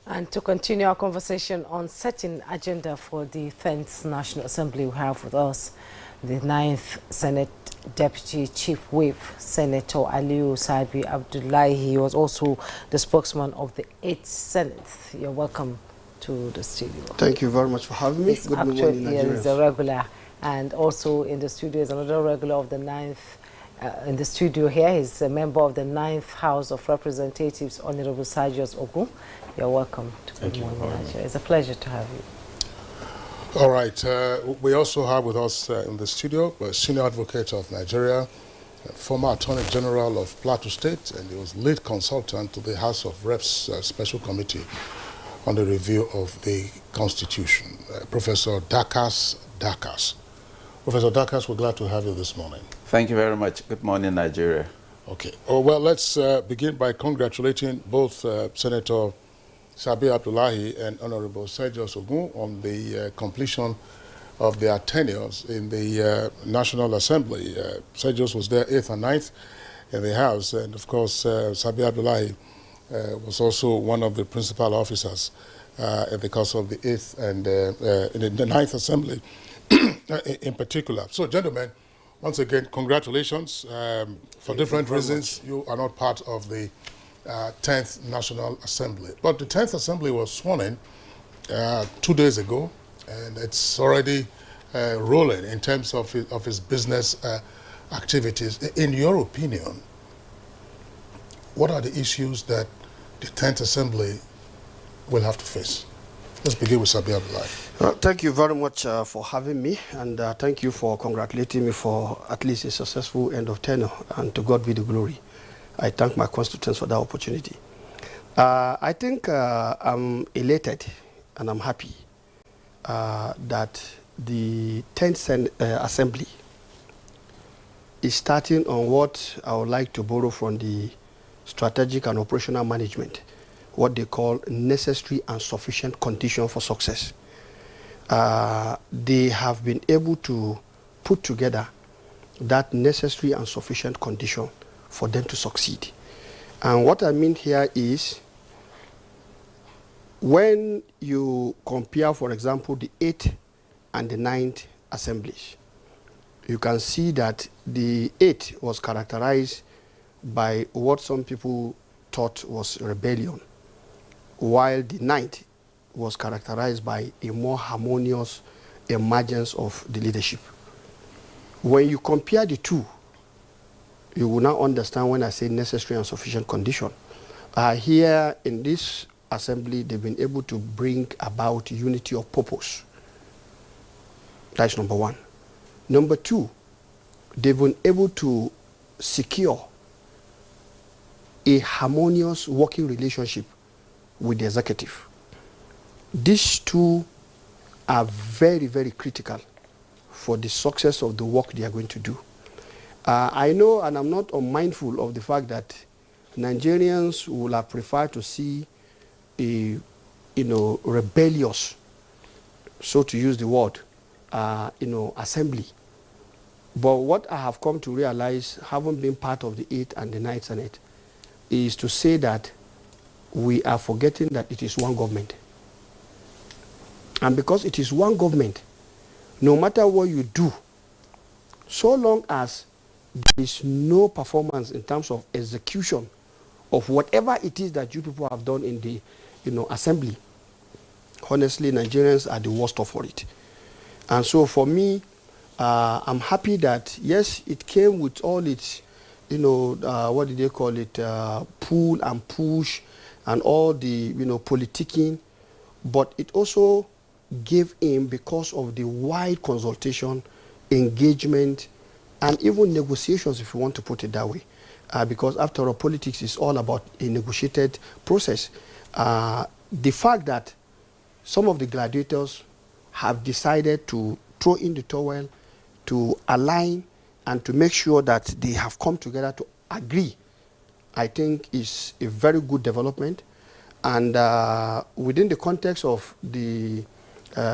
And to continue our conversation on setting agenda for the 10th National Assembly, we have with us the 9th Senate Deputy Chief Whip, Senator Aliyu Sabi Abdullahi. He was also the spokesman of the 8th Senate. You're welcome to the studio. Thank you very much for having me. Good morning, Nigerians. He's a regular, and also in the studio is another regular of the 9th. In the studio here, he's a member of the 9th House of Representatives, Honorable Sergius Ogun. You're welcome to Good Morning Nigeria. It's a pleasure to have you. All right. We also have with us in the studio a senior advocate of Nigeria, former Attorney General of Plateau State, and he was lead consultant to the House of Reps Special Committee on the review of the Constitution, Professor Dakas. Professor Dakas, we're glad to have you this morning. Thank you very much. Good morning, Nigeria. Okay. Oh, well, let's begin by congratulating both Senator Sabi Abdullahi and Honorable Sergius Ogun on the completion of their tenures in the National Assembly. Sergius was there 8th and 9th in the House, and of course, Sabi Abdullahi was also one of the principal officers in the course of the 8th and in the 9th Assembly in particular. So, gentlemen, once again, congratulations. For different reasons, you are not part of the 10th National Assembly. But the 10th Assembly was sworn in 2 days ago, and it's already rolling in terms of its business activities. In your opinion, what are the issues that the 10th Assembly will have to face? Let's begin with Sabi Abdullahi. Thank you very much for having me, and thank you for congratulating me for at least a successful end of tenure, and to God be the glory. I thank my constituents for that opportunity. I think I'm elated and I'm happy that the 10th Assembly is starting on what I would like to borrow from the strategic and operational management, what they call necessary and sufficient condition for success. They have been able to put together that necessary and sufficient condition for them to succeed. And what I mean here is, when you compare, for example, the 8th and the 9th assemblies, you can see that the 8th was characterized by what some people thought was rebellion, while the 9th was characterized by a more harmonious emergence of the leadership. When you compare the two, you will now understand when I say necessary and sufficient condition. Here in this assembly, they've been able to bring about unity of purpose. That's number one. Number two, they've been able to secure a harmonious working relationship with the executive. These two are very, very critical for the success of the work they are going to do. I know, and I'm not unmindful of the fact that Nigerians will have preferred to see a, rebellious, so to use the word, assembly. But what I have come to realize, having been part of the 8th and the 9th Senate, is to say that we are forgetting that it is one government. And because it is one government, no matter what you do, so long as there is no performance in terms of execution of whatever it is that you people have done in the assembly, honestly, Nigerians are the worst off for it. And so for me, I'm happy that, yes, it came with all its, what did they call it, pull and push and all the, politicking, but it also gave in because of the wide consultation, engagement, and even negotiations, if you want to put it that way. Because after all, politics is all about a negotiated process. The fact that some of the gladiators have decided to throw in the towel, to align, and to make sure that they have come together to agree, I think is a very good development. And within the context of the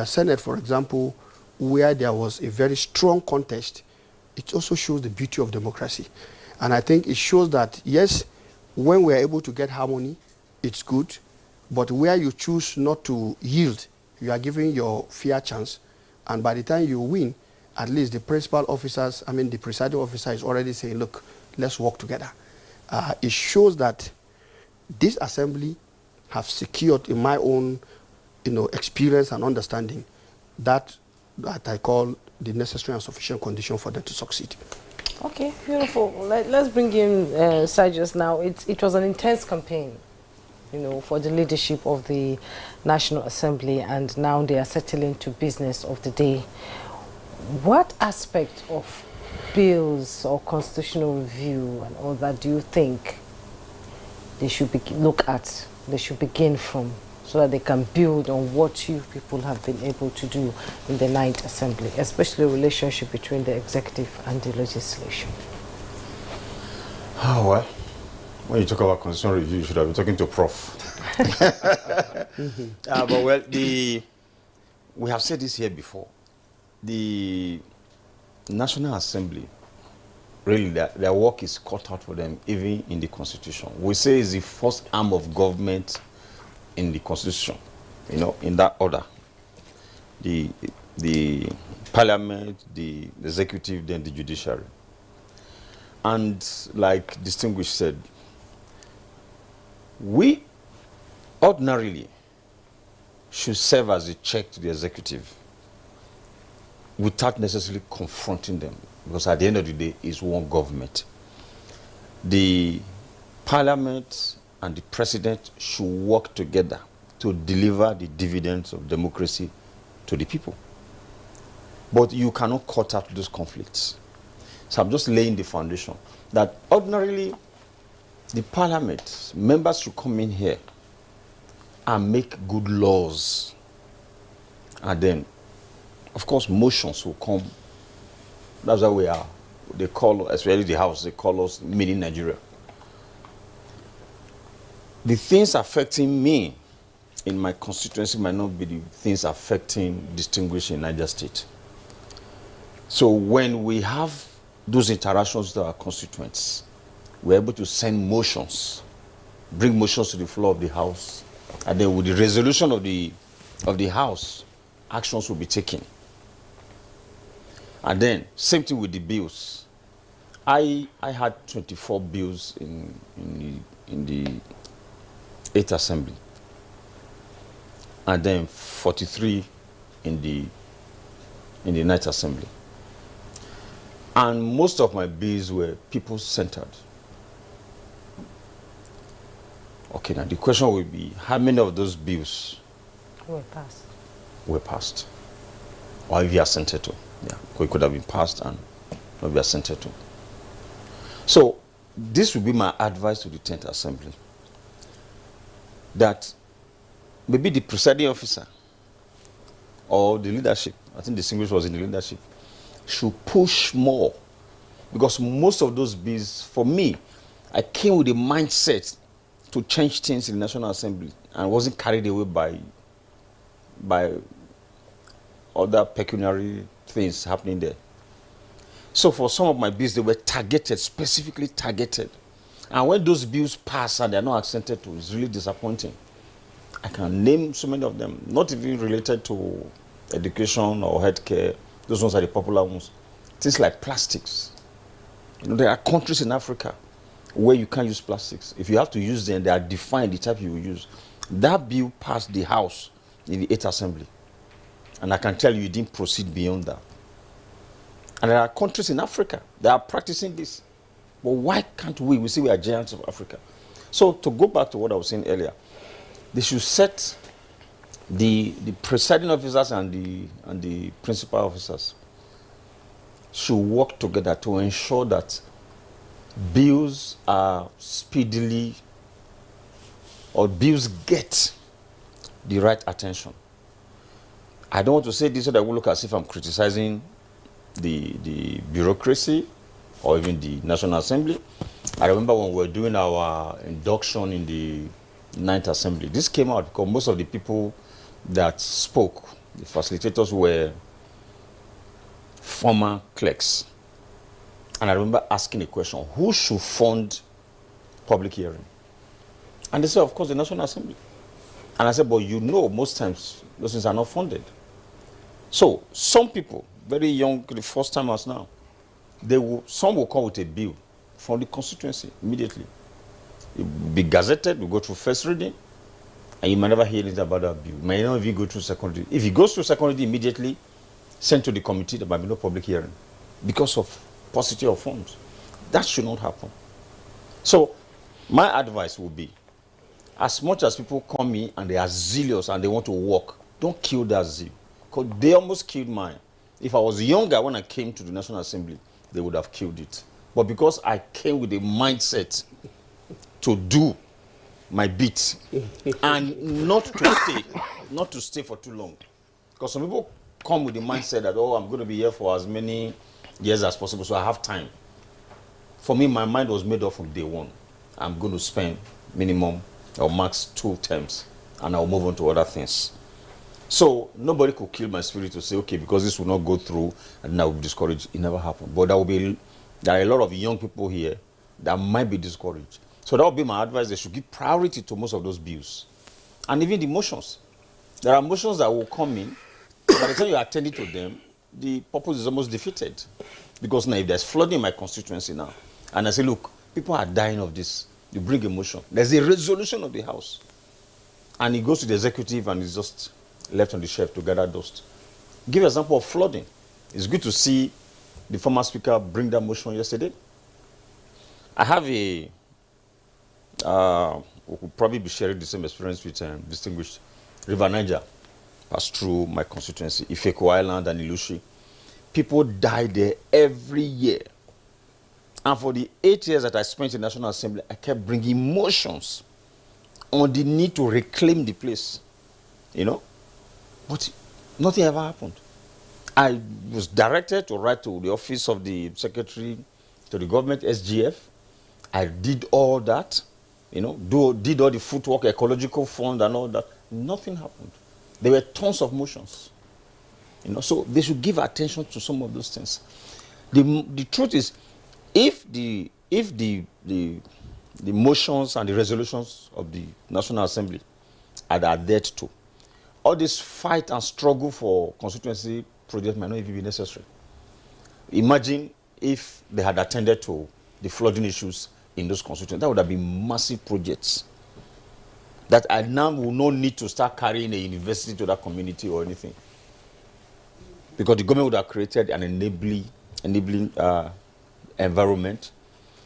Senate, for example, where there was a very strong contest, it also shows the beauty of democracy. And I think it shows that, yes, when we're able to get harmony, it's good. But where you choose not to yield, you are giving your fair chance. And by the time you win, at least the principal officers, the presiding officer is already saying, look, let's work together. It shows that this assembly have secured, in my own experience and understanding, that I call the necessary and sufficient condition for them to succeed. Okay, beautiful. Let's bring in Sergius now. It was an intense campaign, for the leadership of the National Assembly, and now they are settling to business of the day. What aspect of bills or constitutional review and all that do you think they should they should begin from, so that they can build on what you people have been able to do in the 9th Assembly, especially the relationship between the executive and the legislation? Oh, well, when you talk about constitutional review, you should have been talking to Prof. But well, we have said this here before. The National Assembly, really, their work is cut out for them, even in the Constitution. We say it's the first arm of government in the Constitution, in that order. The Parliament, the Executive, then the Judiciary. And like Distinguished said, we ordinarily should serve as a check to the Executive without necessarily confronting them, because at the end of the day, it's one government. The Parliament and the President should work together to deliver the dividends of democracy to the people. But you cannot cut out those conflicts. So I'm just laying the foundation that ordinarily the Parliament, members should come in here and make good laws. And then, of course, motions will come. That's why we are. They call, especially the House, they call us mini Nigeria. The things affecting me in my constituency might not be the things affecting Distinguished in Niger State. So when we have those interactions with our constituents, we're able to send motions, bring motions to the floor of the House, and then with the resolution of the House, actions will be taken. And then, same thing with the bills. I had 24 bills in the 8th Assembly, and then 43 in the 9th Assembly. And most of my bills were people-centered. Okay, now the question will be, how many of those bills Were passed. Or if you assented to? Yeah, it could have been passed and not be assented to. So, this would be my advice to the 10th Assembly. That maybe the presiding officer or the leadership, I think Distinguished was in the leadership, should push more. Because most of those bills, for me, I came with a mindset to change things in the National Assembly and wasn't carried away by other pecuniary things happening there. So for some of my bills, they were targeted, specifically targeted. And when those bills pass and they're not accented to, it's really disappointing. I can name so many of them, not even related to education or healthcare. Those ones are the popular ones. Things like plastics. There are countries in Africa where you can't use plastics. If you have to use them, they are defined the type you will use. That bill passed the House in the 8th Assembly. And I can tell you, it didn't proceed beyond that. And there are countries in Africa that are practicing this. But why can't we? We say we are giants of Africa. So to go back to what I was saying earlier, they should set the presiding officers and the principal officers should work together to ensure that bills are speedily, or bills get the right attention. I don't want to say this so that we look as if I'm criticizing the bureaucracy or even the National Assembly. I remember when we were doing our induction in the 9th Assembly, this came out because most of the people that spoke, the facilitators, were former clerks. And I remember asking a question, who should fund public hearing? And they said, of course, the National Assembly. And I said, but you know, most times those things are not funded. So some people, very young, the first timers now, some will come with a bill from the constituency immediately. It will be gazetted, we go through first reading, and you might never hear anything about that bill. You might not even go through secondary. If it goes through secondary immediately, sent to the committee, there might be no public hearing because of paucity of funds. That should not happen. So my advice would be, as much as people come in and they are zealous and they want to work, don't kill that zeal. Because they almost killed mine. If I was younger when I came to the National Assembly, they would have killed it. But because I came with a mindset to do my bit and not to stay for too long. Because some people come with the mindset that, oh, I'm going to be here for as many years as possible, so I have time. For me, my mind was made up from day one. I'm going to spend minimum or max 2 terms, and I'll move on to other things. So nobody could kill my spirit to say, okay, because this will not go through, and I will be discouraged. It never happened. But there are a lot of young people here that might be discouraged. So that would be my advice. They should give priority to most of those bills. And even the motions. There are motions that will come in. By the time you are attending to them, the purpose is almost defeated. Because now if there's flooding in my constituency now, and I say, look, people are dying of this, you bring a motion. There's a resolution of the House. And it goes to the executive and it's just left on the shelf to gather dust. Give an example of flooding. It's good to see the former speaker bring that motion yesterday. I have we could probably be sharing the same experience with distinguished River Niger, passed through my constituency, Ifeko Island and Ilushi. People die there every year. And for the 8 years that I spent in the National Assembly, I kept bringing motions on the need to reclaim the place, you know. But nothing ever happened. I was directed to write to the office of the secretary to the government, SGF. I did all that, you know, did all the footwork, ecological fund and all that. Nothing happened. There were tons of motions, you know. So they should give attention to some of those things. The truth is, if the motions and the resolutions of the National Assembly are adhered to, all this fight and struggle for constituency projects might not even be necessary. Imagine if they had attended to the flooding issues in those constituencies. That would have been massive projects that I now will not need to start carrying a university to that community or anything. Because the government would have created an enabling environment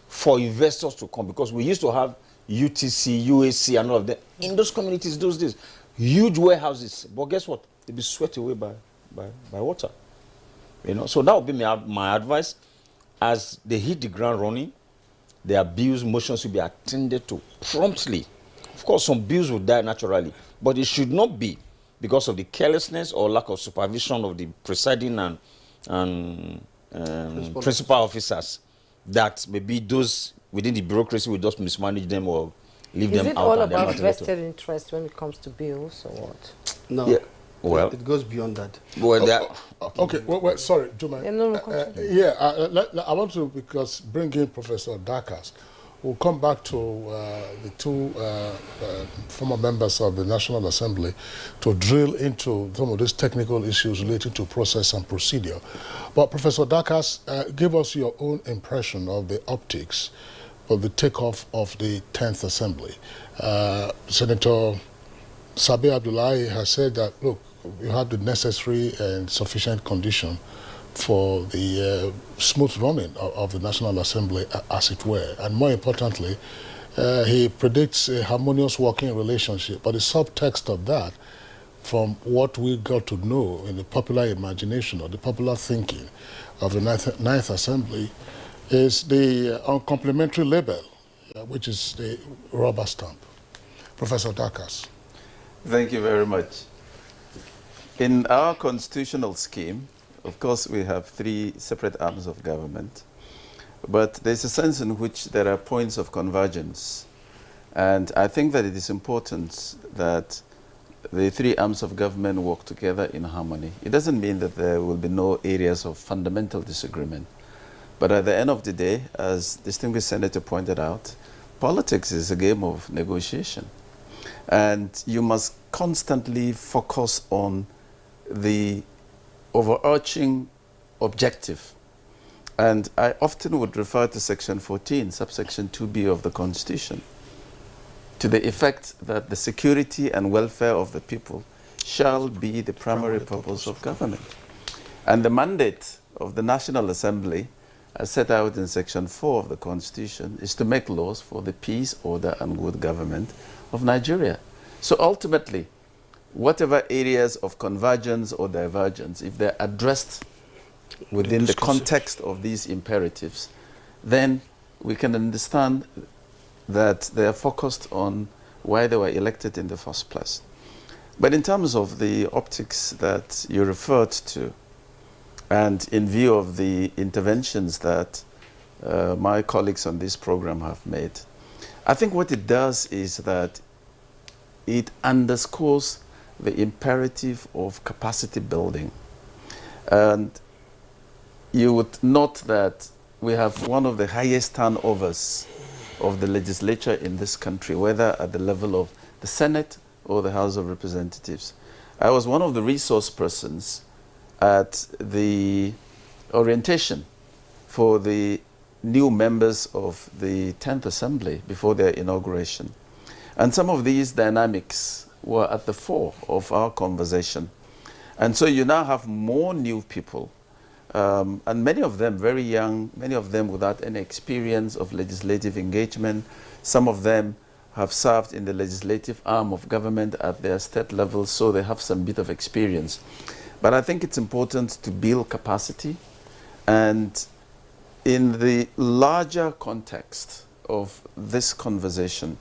for investors to come. Because we used to have UTC, UAC and all of that in those communities those days. Huge warehouses. But guess what? They'll be swept away by water. You know, so that would be my advice. As they hit the ground running, their bills, motions will be attended to promptly. Of course, some bills will die naturally, but it should not be because of the carelessness or lack of supervision of the presiding and principal officers that maybe those within the bureaucracy will just mismanage them or leave them out. Is it all about vested interest when it comes to bills or what? No. Yeah. Well, it goes beyond that. Well, okay. Well, sorry, Juma. I want to bring in Professor Dakas. We'll come back to the two former members of the National Assembly to drill into some of these technical issues relating to process and procedure. But Professor Dakas, give us your own impression of the optics of the takeoff of the 10th Assembly. Senator Sabi Abdullahi has said that, look, you have the necessary and sufficient condition for the smooth running of the National Assembly, as it were. And more importantly, he predicts a harmonious working relationship. But the subtext of that, from what we got to know in the popular imagination or the popular thinking of the Ninth Assembly, is the uncomplimentary label, which is the rubber stamp. Professor Dakas. Thank you very much. In our constitutional scheme, of course, we have 3 separate arms of government, but there's a sense in which there are points of convergence. And I think that it is important that the 3 arms of government work together in harmony. It doesn't mean that there will be no areas of fundamental disagreement. But at the end of the day, as distinguished Senator pointed out, politics is a game of negotiation. And you must constantly focus on the overarching objective. And I often would refer to Section 14, subsection 2b of the Constitution, to the effect that the security and welfare of the people shall be the primary purpose of government. And the mandate of the National Assembly, as set out in Section 4 of the Constitution, is to make laws for the peace, order, and good government of Nigeria. So ultimately, whatever areas of convergence or divergence, if they're addressed within the context of these imperatives, then we can understand that they are focused on why they were elected in the first place. But in terms of the optics that you referred to, and in view of the interventions that my colleagues on this program have made, I think what it does is that it underscores the imperative of capacity building. And you would note that we have one of the highest turnovers of the legislature in this country, whether at the level of the Senate or the House of Representatives. I was one of the resource persons at the orientation for the new members of the 10th Assembly before their inauguration. And some of these dynamics were at the fore of our conversation. And so you now have more new people, and many of them very young, many of them without any experience of legislative engagement. Some of them have served in the legislative arm of government at their state level, so they have some bit of experience. But I think it's important to build capacity, and in the larger context of this conversation,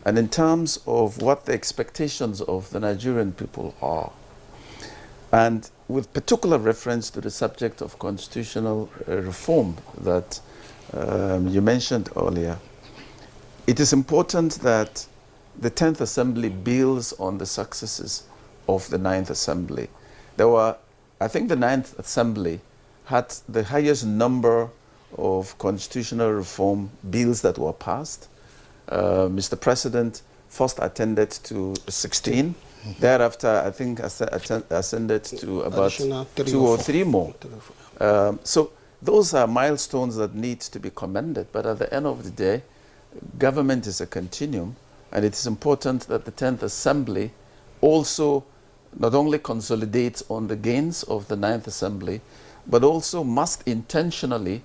and in terms of what the expectations of the Nigerian people are, and with particular reference to the subject of constitutional reform that you mentioned earlier, it is important that the 10th Assembly builds on the successes of the 9th Assembly. There were, I think the 9th Assembly had the highest number of constitutional reform bills that were passed. Mr. President first attended to 16. Thereafter, I think ascended to about 2 or 3 more. So those are milestones that need to be commended. But at the end of the day, government is a continuum, and it is important that the 10th Assembly also not only consolidates on the gains of the 9th Assembly, but also must intentionally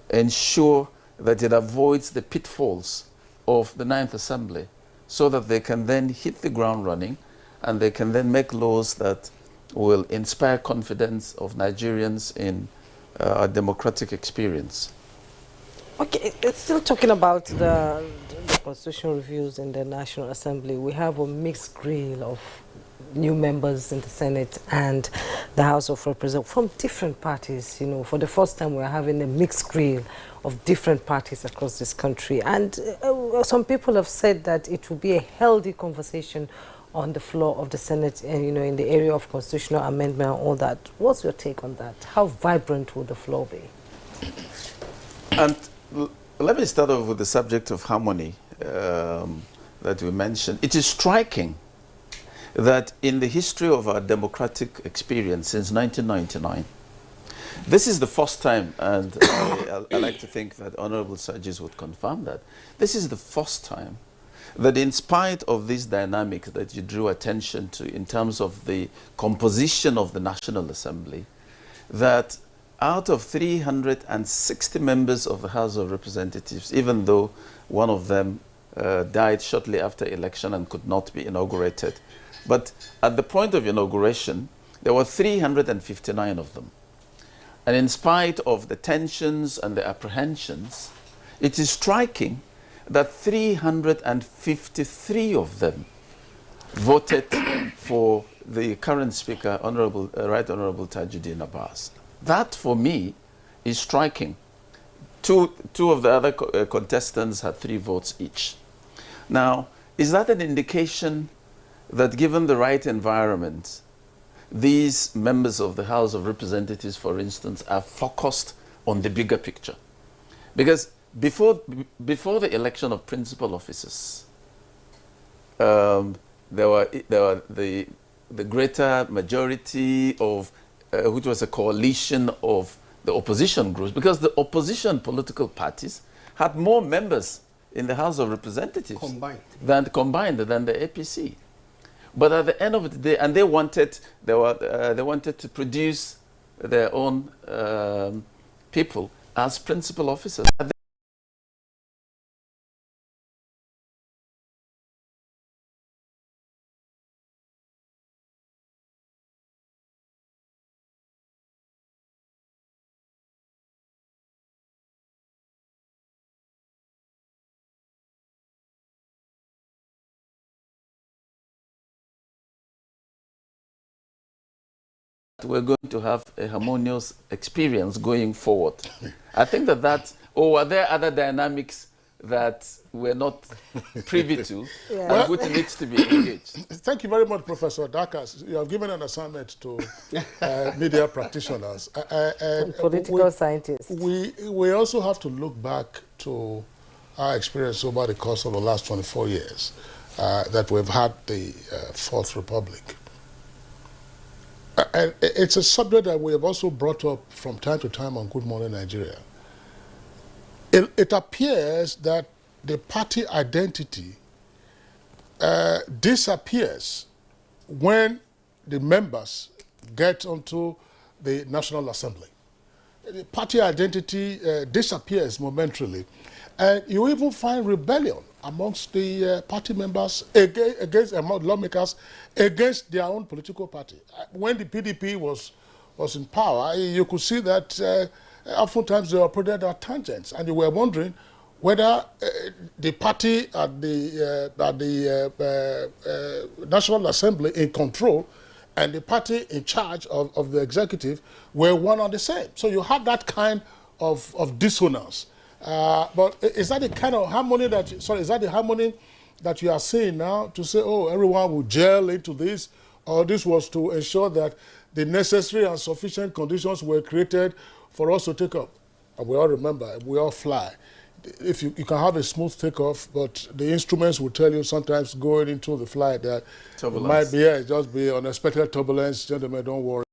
ensure that it avoids the pitfalls of the 9th Assembly, so that they can then hit the ground running, and they can then make laws that will inspire confidence of Nigerians in a democratic experience. Okay, it's still talking about the constitutional reviews in the National Assembly. We have a mixed grill of new members in the Senate and the House of Representatives from different parties. You know, for the first time we're having a mixed grill of different parties across this country. And some people have said that it will be a healthy conversation on the floor of the Senate, you know, in the area of constitutional amendment and all that. What's your take on that? How vibrant will the floor be? And let me start off with the subject of harmony that we mentioned. It is striking that in the history of our democratic experience since 1999, this is the first time, and I like to think that Honorable Sajis would confirm that, this is the first time that in spite of this dynamic that you drew attention to in terms of the composition of the National Assembly, that out of 360 members of the House of Representatives, even though one of them died shortly after election and could not be inaugurated, but at the point of inauguration, there were 359 of them. And in spite of the tensions and the apprehensions, it is striking that 353 of them voted for the current Speaker, Right Honorable Tajuddin Abbas. That, for me, is striking. Two of the other contestants had 3 votes each. Now, is that an indication that given the right environment, these members of the House of Representatives, for instance, are focused on the bigger picture? Because before the election of principal officers, there were the greater majority of which was a coalition of the opposition groups, because the opposition political parties had more members in the House of Representatives combined than the APC. But at the end of the day, and they wanted to produce their own people as principal officers. We're going to have a harmonious experience going forward. I think that, or are there other dynamics that we're not privy to, and which needs to be engaged? Thank you very much, Professor Dakas. You have given an assignment to media practitioners. And political scientists. We also have to look back to our experience over the course of the last 24 years that we've had the Fourth Republic. And it's a subject that we have also brought up from time to time on Good Morning Nigeria. It appears that the party identity disappears when the members get onto the National Assembly. The party identity disappears momentarily. And you even find rebellion amongst the party members, among lawmakers, against their own political party. When the PDP was in power, you could see that oftentimes they operated at tangents, and you were wondering whether the party at the National Assembly in control and the party in charge of the executive were one and the same. So you had that kind of dissonance. But is that the kind of harmony that you are seeing now, to say, oh, everyone will gel into this, or this was to ensure that the necessary and sufficient conditions were created for us to take up? And we all remember, we all fly. If you can have a smooth takeoff, but the instruments will tell you sometimes going into the flight that it might be, just be unexpected turbulence. Gentlemen, don't worry.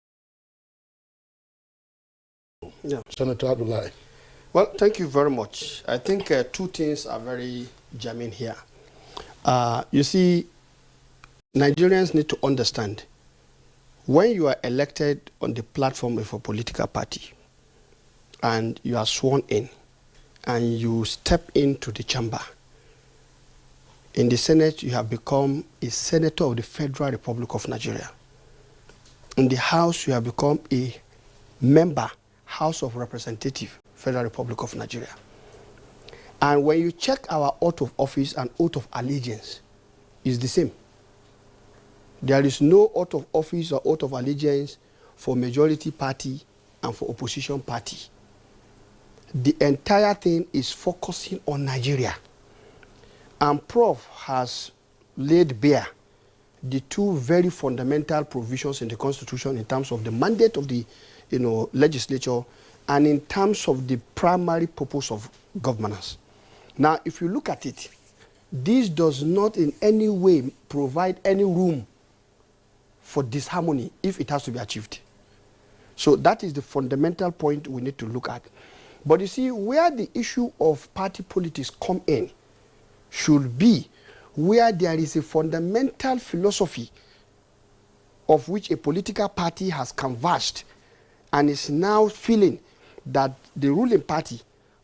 Yeah. Senator Abdullahi. Well, thank you very much. I think two things are very germane here. You see, Nigerians need to understand, when you are elected on the platform of a political party and you are sworn in and you step into the chamber, in the Senate you have become a senator of the Federal Republic of Nigeria. In the House you have become a member, House of Representatives, Federal Republic of Nigeria. And when you check our oath of office and oath of allegiance, it's the same. There is no oath of office or oath of allegiance for majority party and for opposition party. The entire thing is focusing on Nigeria. And Prof has laid bare the two very fundamental provisions in the Constitution in terms of the mandate of the legislature and in terms of the primary purpose of governance. Now, if you look at it, this does not in any way provide any room for disharmony if it has to be achieved. So that is the fundamental point we need to look at. But you see, where the issue of party politics come in should be where there is a fundamental philosophy of which a political party has converged and is now feeling that the ruling party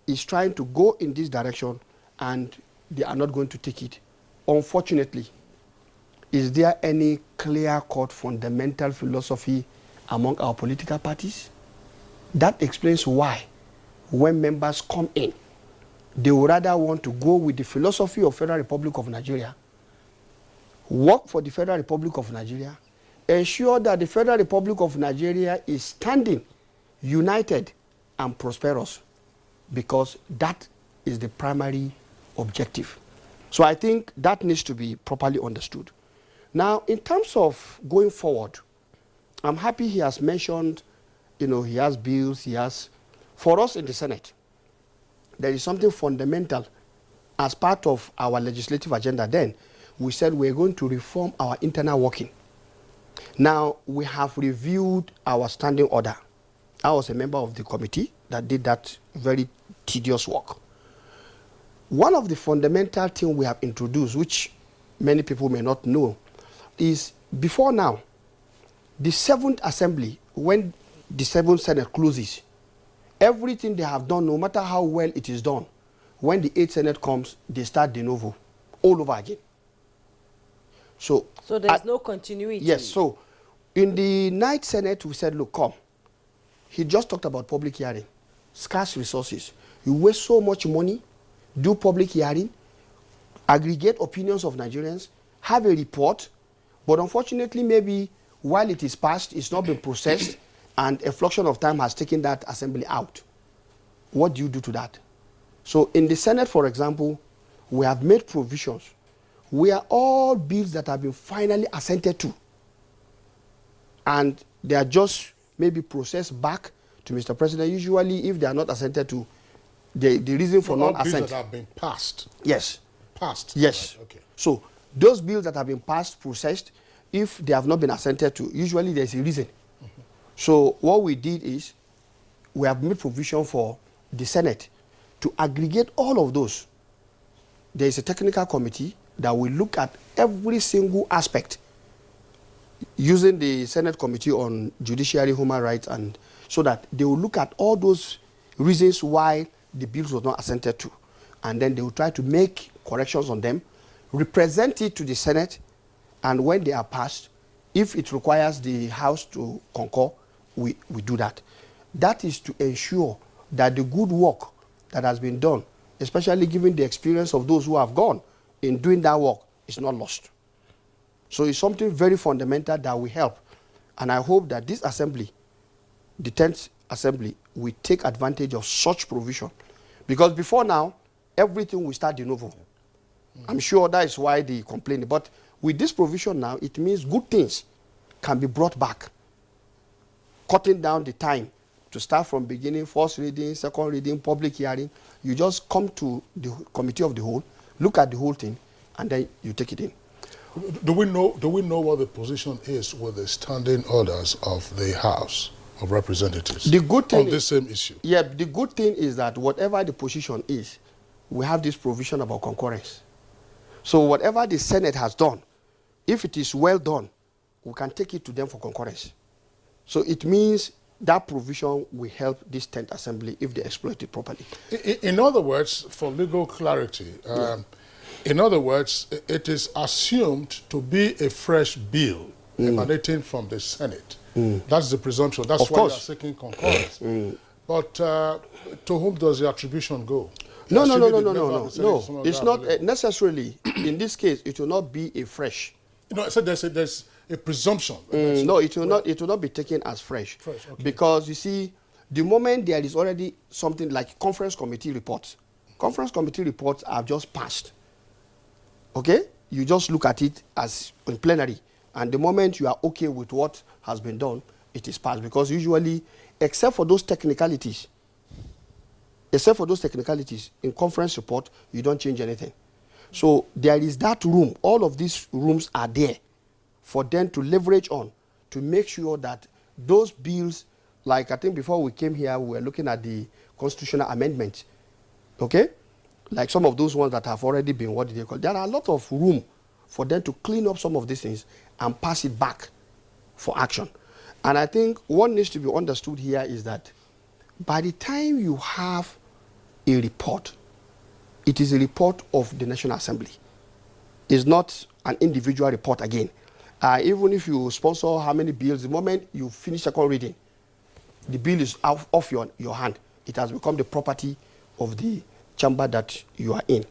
is trying to go in this direction and they are not going to take it. Unfortunately, is there any clear-cut fundamental philosophy among our political parties? That explains why when members come in, they would rather want to go with the philosophy of Federal Republic of Nigeria, work for the Federal Republic of Nigeria, ensure that the Federal Republic of Nigeria is standing united and prosperous, because that is the primary objective. So I think that needs to be properly understood. Now, in terms of going forward, I'm happy he has mentioned, he has bills, for us in the Senate, there is something fundamental as part of our legislative agenda then, we said we're going to reform our internal working. Now, we have reviewed our standing order. I was a member of the committee that did that very tedious work. One of the fundamental things we have introduced, which many people may not know, is before now, the 7th Assembly, when the 7th Senate closes, everything they have done, no matter how well it is done, when the 8th Senate comes, they start de novo, all over again. So there's no continuity. Yes, so in the 9th Senate, we said, look, come. He just talked about public hearing, scarce resources. You waste so much money, do public hearing, aggregate opinions of Nigerians, have a report, but unfortunately, maybe while it is passed, it's not been processed, and a fraction of time has taken that assembly out. What do you do to that? So in the Senate, for example, we have made provisions where all bills that have been finally assented to, and they are just maybe processed back to Mr. President. Usually, if they are not assented to, the reason for non-assent. Bills that have been passed. Yes. Passed. Yes. Right. Okay. So those bills that have been passed, processed, if they have not been assented to, usually there's a reason. So what we did is we have made provision for the Senate to aggregate all of those. There is a technical committee that will look at every single aspect using the Senate Committee on Judiciary, Human Rights, and so that they will look at all those reasons why the bills was not assented to. And then they will try to make corrections on them, represent it to the Senate, and when they are passed, if it requires the House to concur, we do that. That is to ensure that the good work that has been done, especially given the experience of those who have gone in doing that work, is not lost. So it's something very fundamental that will help. And I hope that this assembly, the 10th Assembly, will take advantage of such provision. Because before now, everything will start de novo. I'm sure that is why they complain. But with this provision now, it means good things can be brought back, cutting down the time to start from beginning, first reading, second reading, public hearing. You just come to the committee of the whole, look at the whole thing, and then you take it in. Do we know what the position is with the standing orders of the House of Representatives the good thing on this same issue? Yeah, the good thing is that whatever the position is, we have this provision about concurrence. So whatever the Senate has done, if it is well done, we can take it to them for concurrence. So it means that provision will help this 10th Assembly if they exploit it properly. In other words, for legal clarity, in other words, it is assumed to be a fresh bill emanating from the Senate. That's the presumption. That's why you are seeking concurrence. But to whom does the attribution go? No. It's not necessarily. In this case, it will not be a fresh. No, I said there's a presumption. No, it will not. It will not be taken as fresh. Okay. Because you see, the moment there is already something like conference committee reports, conference committee reports are just passed. Okay, you just look at it as in plenary, and the moment you are okay with what has been done, it is passed. Because usually, except for those technicalities, in conference report, you don't change anything. So there is that room. All of these rooms are there for them to leverage on to make sure that those bills, like I think before we came here, we were looking at the constitutional amendment. Okay? Like some of those ones that have already been, what did they call? There are a lot of room for them to clean up some of these things and pass it back for action. And I think what needs to be understood here is that by the time you have a report, it is a report of the National Assembly. It's not an individual report again. Even if you sponsor how many bills, the moment you finish second reading, the bill is off your hand. It has become the property of the chamber that you are in.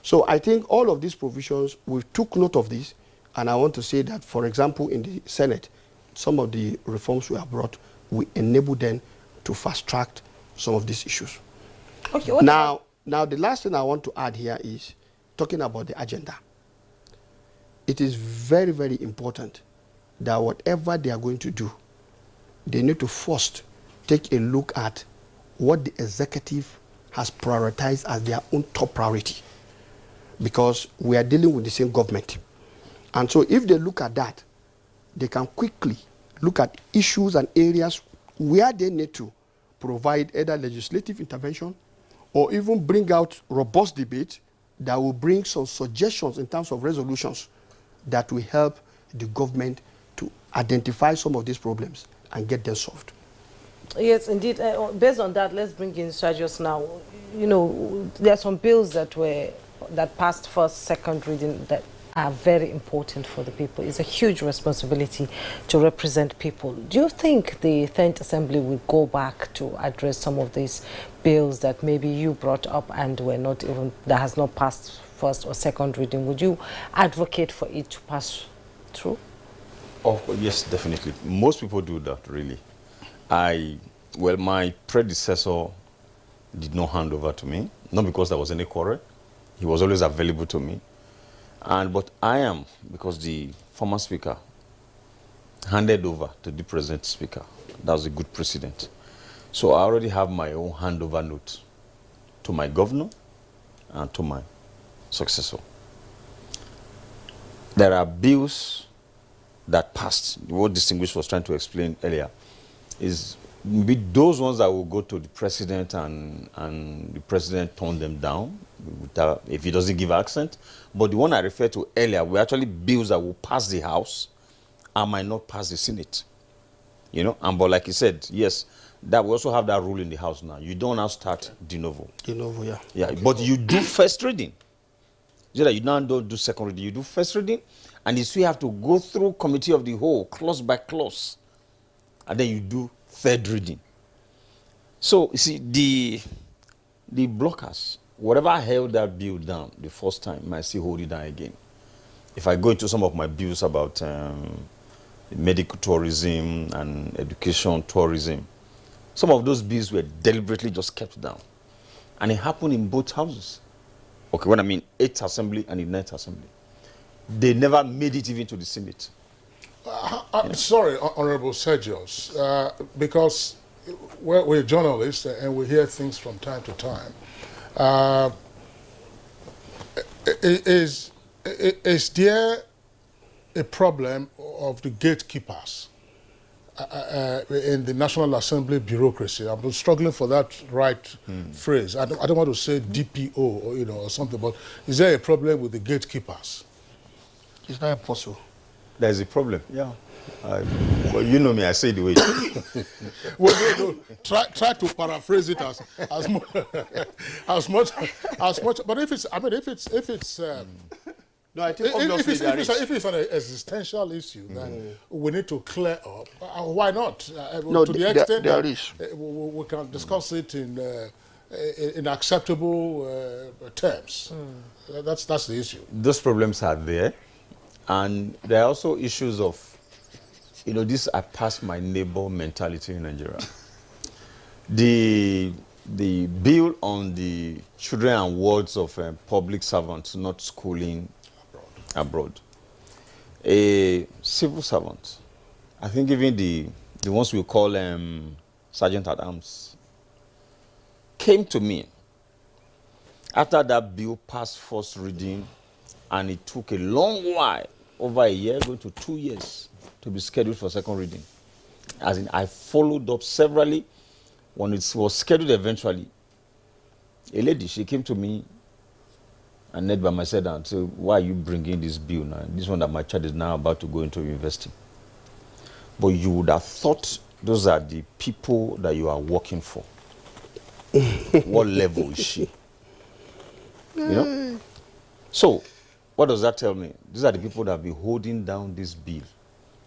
So I think all of these provisions, we took note of this, and I want to say that, for example, in the Senate, some of the reforms we have brought, we enable them to fast-track some of these issues. Okay. Now, the last thing I want to add here is talking about the agenda. It is very, very important that whatever they are going to do, they need to first take a look at what the executive has prioritized as their own top priority. Because we are dealing with the same government. And so if they look at that, they can quickly look at issues and areas where they need to provide either legislative intervention or even bring out robust debate that will bring some suggestions in terms of resolutions that will help the government to identify some of these problems and get them solved. Yes, indeed. Based on that, let's bring in Sergius now. You know, there are some bills that passed first, second reading that are very important for the people. It's a huge responsibility to represent people. Do you think the 10th Assembly will go back to address some of these bills that maybe you brought up and were not even, that has not passed first or second reading? Would you advocate for it to pass through? Oh, yes, definitely. Most people do that, really. Well, my predecessor did not hand over to me, not because there was any quarrel. He was always available to me. But I am, because the former speaker handed over to the present speaker. That was a good precedent. So I already have my own handover note to my governor and to my successor. There are bills that passed. What Distinguished was trying to explain earlier is maybe those ones that will go to the president and the president tone them down if he doesn't give accent. But the one I referred to earlier were actually bills that will pass the House and might not pass the Senate. You know, but like you said, yes, that we also have that rule in the House now. You don't now start de novo. De novo, yeah. Yeah, but you do first reading. You now don't do second reading. You do first reading, and you still have to go through committee of the whole, clause by clause, and then you do third reading. So you see, the blockers, whatever held that bill down the first time, might still hold it down again. If I go into some of my bills about medical tourism and education tourism, some of those bills were deliberately just kept down. And it happened in both houses. Okay, when I mean 8th Assembly and the 9th Assembly. They never made it even to the Senate. Sorry, Honorable Sergius, because we're journalists and we hear things from time to time. Is there a problem of the gatekeepers in the National Assembly bureaucracy? I'm struggling for that right phrase. I don't want to say DPO or, or something, but is there a problem with the gatekeepers? It's not impossible. There's a problem, yeah. Well, you know me, I say the way. Well, no. Try to paraphrase it as much. But if it's no, I think if it's an existential issue, then we need to clear up. Why not? No, to the extent there that is. We can discuss it in acceptable terms. That's the issue. Those problems are there, and there are also issues of, this I pass my neighbor mentality in Nigeria. The bill on the children and wards of public servants not schooling abroad. A civil servant, I think even the ones we call Sergeant at Arms, came to me after that bill passed first reading, and it took a long while, over a year, going to 2 years, to be scheduled for second reading. As in, I followed up severally. When it was scheduled eventually, a lady, she came to me and knelt by my side and said, why are you bringing this bill now? This one that my child is now about to go into university. But you would have thought those are the people that you are working for. What level is she? So, what does that tell me? These are the people that have been holding down this bill.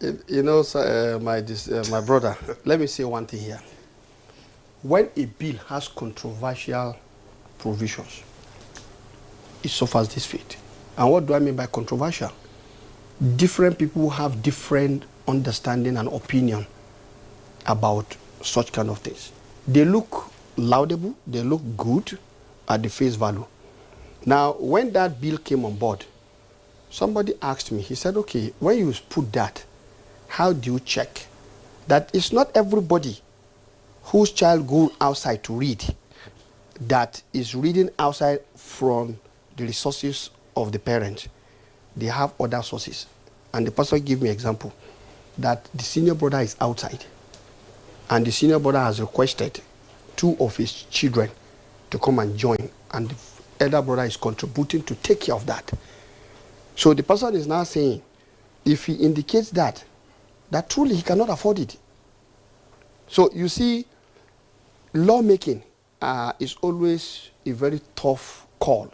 My brother, let me say one thing here. When a bill has controversial provisions, it suffers this fate. And what do I mean by controversial? Different people have different understanding and opinion about such kind of things. They look laudable, they look good at the face value. Now, when that bill came on board, somebody asked me, he said, okay, when you put that, how do you check that it's not everybody whose child goes outside to read that is reading outside from the resources of the parent? They have other sources. and the pastor gave me an example, that the senior brother is outside, and the senior brother has requested 2 of his children to come and join, and the elder brother is contributing to take care of that. So the person is now saying, if he indicates that truly he cannot afford it. So you see, lawmaking is always a very tough call.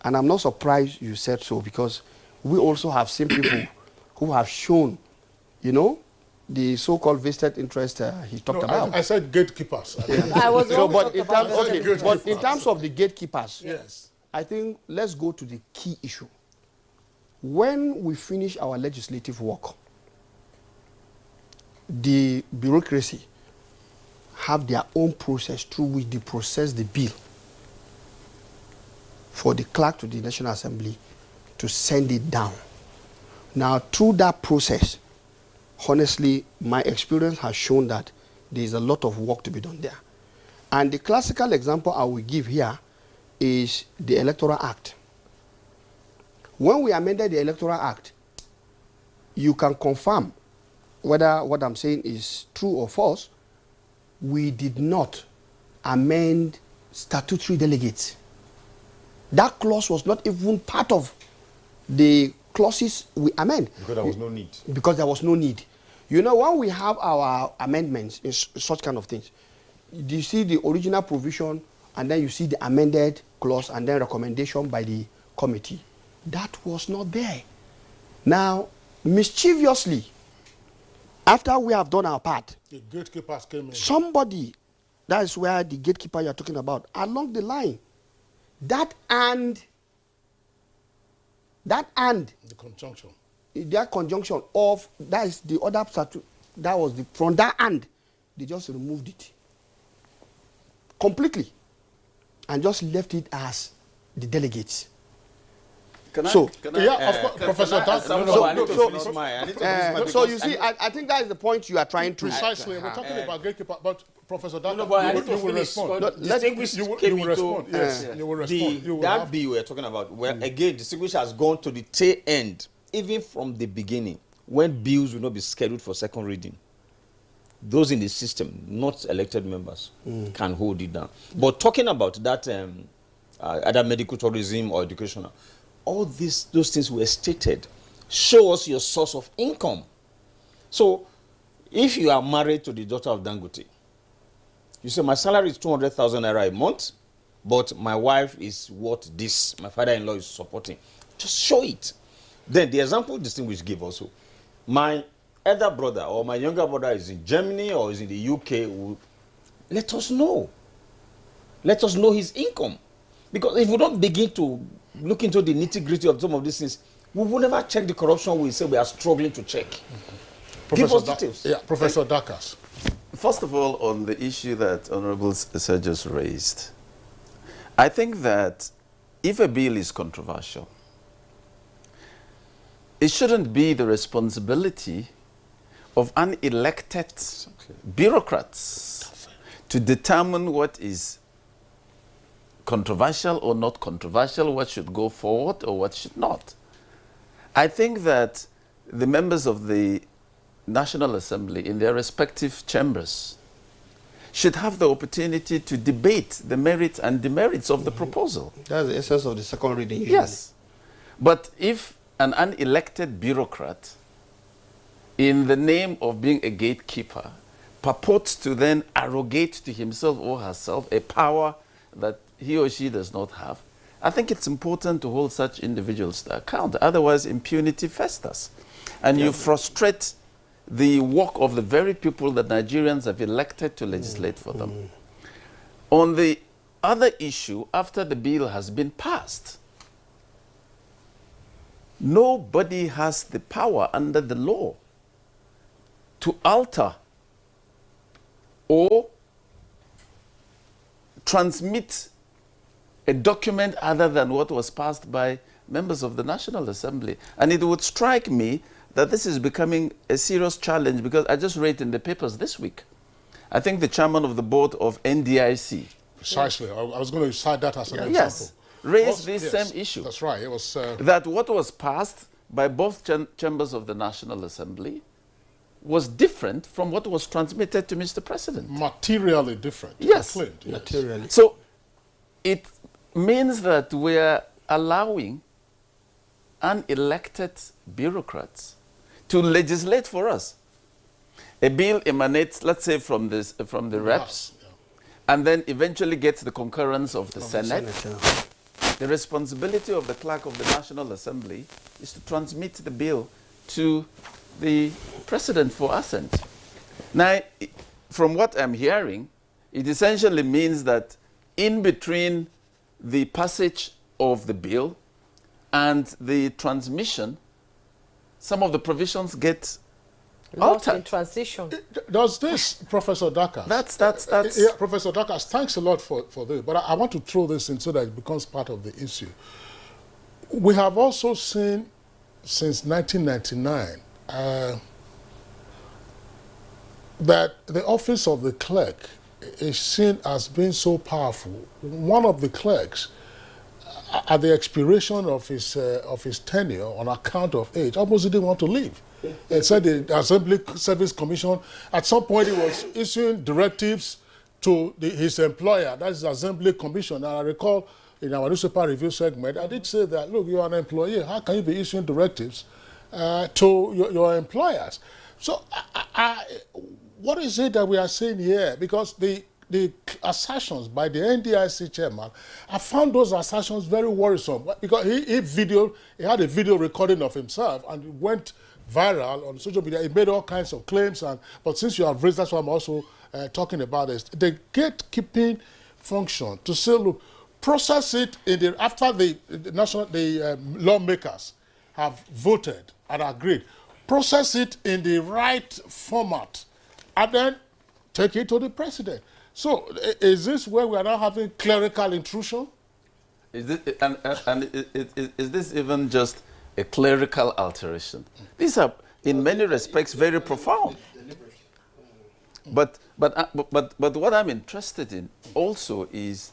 And I'm not surprised you said so, because we also have seen people who have shown, you know, the so-called vested interest he talked about. I said gatekeepers. I was So, but in terms, okay, but in terms of the gatekeepers, yes, I think let's go to the key issue. When we finish our legislative work, the bureaucracy have their own process through which they process the bill for the clerk to the National Assembly to send it down. Now, through that process, honestly, my experience has shown that there is a lot of work to be done there. And the classical example I will give here is the Electoral Act. When we amended the Electoral Act, you can confirm whether what I'm saying is true or false. We did not amend statutory delegates. That clause was not even part of the clauses we amend. Because there was no need. Because there was no need. You know, when we have our amendments in such kind of things, you see the original provision, and then you see the amended clause, and then recommendation by the committee. That was not there. Now, mischievously, after we have done our part, the gatekeepers came in. somebody, that is where the gatekeeper you're talking about, along the line, that conjunction of, that is the other statute, that was the, from that and, they just removed it completely and just left it as the delegates. Of course, Professor Dakas. So you see, I think that is the point you are trying to. Precisely, we're talking about gatekeeper, but Professor Dakas, you will respond. You will respond. Yes, you will respond. That bill we're talking about, where again, distinguish has gone to the tail end, even from the beginning, when bills will not be scheduled for second reading. Those in the system, not elected members, can hold it down. But talking about that, either medical tourism or educational, all those things were stated. Show us your source of income. So, if you are married to the daughter of Dangote, you say, my salary is 200,000 naira a month, but my wife is worth this. My father-in-law is supporting. Just show it. Then the example Distinguished gave also. My elder brother or my younger brother is in Germany or is in the UK. Let us know. Let us know his income. Because if we don't begin to look into the nitty-gritty of some of these things, we will never check the corruption we say we are struggling to check. Give us details. Yeah, Professor Dakas. First of all, on the issue that Honorable Sergius raised, I think that if a bill is controversial, it shouldn't be the responsibility of unelected bureaucrats to determine what is controversial or not controversial, what should go forward or what should not. I think that the members of the National Assembly in their respective chambers should have the opportunity to debate the merits and demerits of the proposal. That's the essence of the second reading. Yes. But if an unelected bureaucrat, in the name of being a gatekeeper, purports to then arrogate to himself or herself a power that he or she does not have, I think it's important to hold such individuals to account. Otherwise, impunity festers. And you frustrate the work of the very people that Nigerians have elected to legislate for them. On the other issue, after the bill has been passed, nobody has the power under the law to alter or transmit a document other than what was passed by members of the National Assembly. And it would strike me that this is becoming a serious challenge, because I just read in the papers this week, I think the chairman of the board of NDIC. Precisely. I was going to cite that as an example. Yes, raised this same issue. That's right. It was that what was passed by both chambers of the National Assembly was different from what was transmitted to Mr. President. Materially different. Yes. Claimed, yes. Materially. So it means that we're allowing unelected bureaucrats to legislate for us. A bill emanates, let's say, from the reps, and then eventually gets the concurrence of the Senate. The responsibility of the clerk of the National Assembly is to transmit the bill to the President for assent. Now, from what I'm hearing, it essentially means that in between the passage of the bill and the transmission, some of the provisions get Lost in altered. transition. Does this, Professor Dakas? That's Yeah, Professor Dakas, thanks a lot for this, but I want to throw this in so that it becomes part of the issue. We have also seen since 1999 that the office of the clerk is seen as being so powerful. One of the clerks, at the expiration of his tenure on account of age, almost didn't want to leave. It said the Assembly Service Commission, at some point, he was issuing directives to his employer, that's the Assembly Commission. And I recall in our newspaper review segment, I did say that, look, you're an employee, how can you be issuing directives to your employers? So what is it that we are saying here? Because the assertions by the NDIC chairman, I found those assertions very worrisome because he had a video recording of himself and it went viral on social media. He made all kinds of claims, but since you have raised, that's why I'm also talking about this. The gatekeeping function to say, look, process it after the lawmakers have voted and agreed, process it in the right format, and then take it to the president. So, is this where we are now having clerical intrusion? Is this even just a clerical alteration? These are, in many respects, very profound. But what I'm interested in also is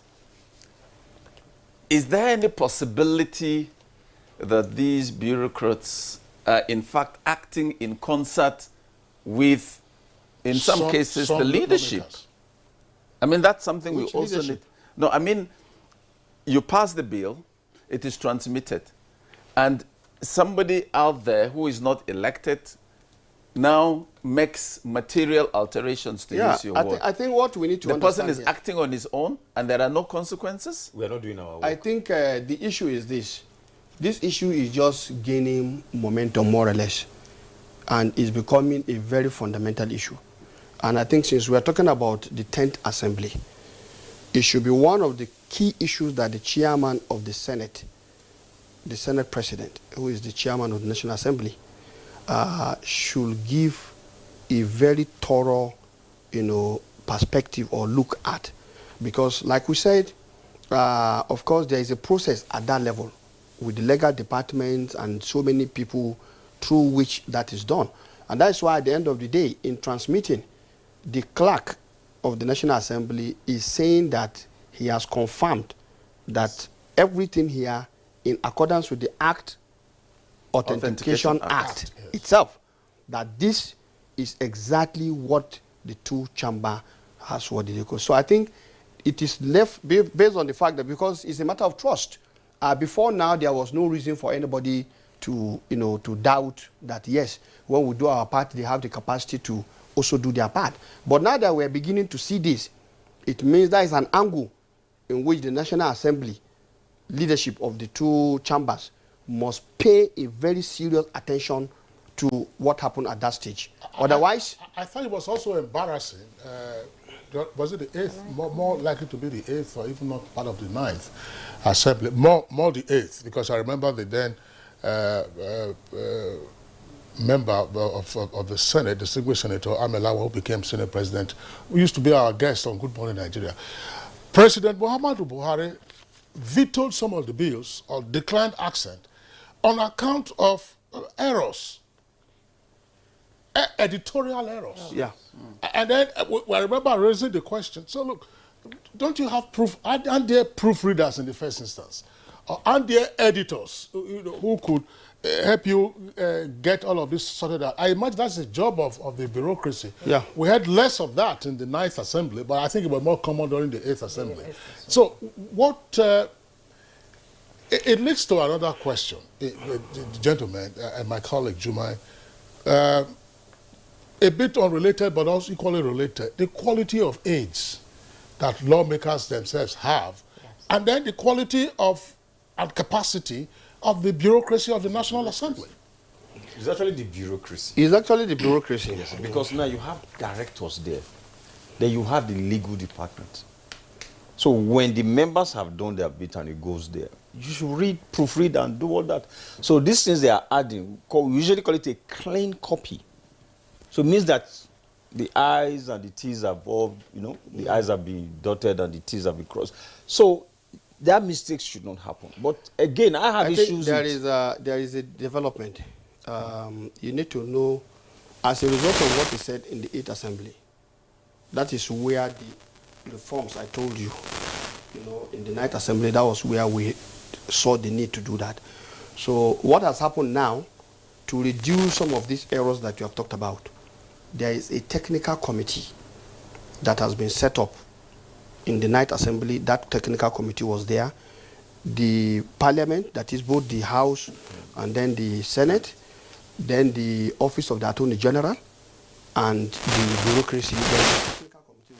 there any possibility that these bureaucrats are in fact acting in concert with, in some cases, the leadership? Lawmakers. I mean, that's something Which we also leadership? need. No, I mean, you pass the bill, it is transmitted, and somebody out there who is not elected now makes material alterations to use your word. I think what we need to The person understand is here, acting on his own, and there are no consequences. We are not doing our work. I think the issue is this. This issue is just gaining momentum, more or less, and is becoming a very fundamental issue. And I think since we are talking about the 10th Assembly, it should be one of the key issues that the chairman of the Senate President, who is the chairman of the National Assembly, should give a very thorough, perspective or look at. Because like we said, of course, there is a process at that level with the legal department and so many people through which that is done. And that's why at the end of the day, in transmitting, the clerk of the National Assembly is saying that he has confirmed that everything here, in accordance with the Authentication Act itself, that this is exactly what the two chamber has what they call. So I think it is left based on the fact that because it's a matter of trust. Before now, there was no reason for anybody to doubt that yes, when we do our part, they have the capacity to also do their part. But now that we're beginning to see this, it means there is an angle in which the National Assembly leadership of the two chambers must pay a very serious attention to what happened at that stage. Otherwise, I thought it was also embarrassing. Was it the 8th? More likely to be the 8th, or even not part of the 9th Assembly. More the 8th, because I remember the then member of the Senate, distinguished Senator Amelawa, who became Senate President, who used to be our guest on Good Morning Nigeria. President Muhammadu Buhari vetoed some of the bills or declined assent on account of errors, editorial errors. yeah. And then I remember raising the question, so look, don't you have proof? Aren't there proofreaders in the first instance? Or aren't there editors who could help you get all of this sorted out. I imagine that's the job of the bureaucracy. Yeah. We had less of that in the 9th Assembly, but I think it was more common during the 8th Assembly. So what, it leads to another question, the gentleman and my colleague Jumai, a bit unrelated but also equally related, the quality of aids that lawmakers themselves have, and then the quality of and capacity of the bureaucracy of the National Assembly. It's actually the bureaucracy. It's actually the bureaucracy. Yes, because now you have directors there. Then you have the legal department. So when the members have done their bit and it goes there, you should read, proofread, and do all that. So these things they are adding, we usually call it a clean copy. So it means that the I's and the T's are both, the I's are being dotted and the T's are being crossed. So that mistake should not happen. But again, I have issues. There is a development. You need to know, as a result of what he said in the 8th Assembly, that is where the reforms I told you, in the 9th Assembly, that was where we saw the need to do that. So what has happened now, to reduce some of these errors that you have talked about, there is a technical committee that has been set up in the 9th Assembly. That technical committee was there. The Parliament, that is both the House and then the Senate, then the Office of the Attorney General, and the bureaucracy. The technical committee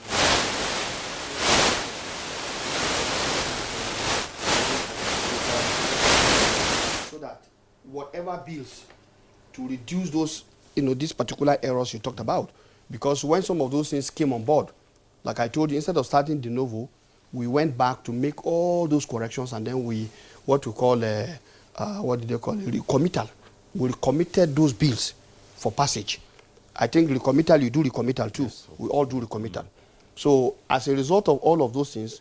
so that whatever bills to reduce those, these particular errors you talked about, because when some of those things came on board, like I told you, instead of starting de novo, we went back to make all those corrections, and then we, what we call, what did they call it, recommittal. We recommitted those bills for passage. I think recommittal, you do recommittal too. Yes. We all do recommittal. So as a result of all of those things,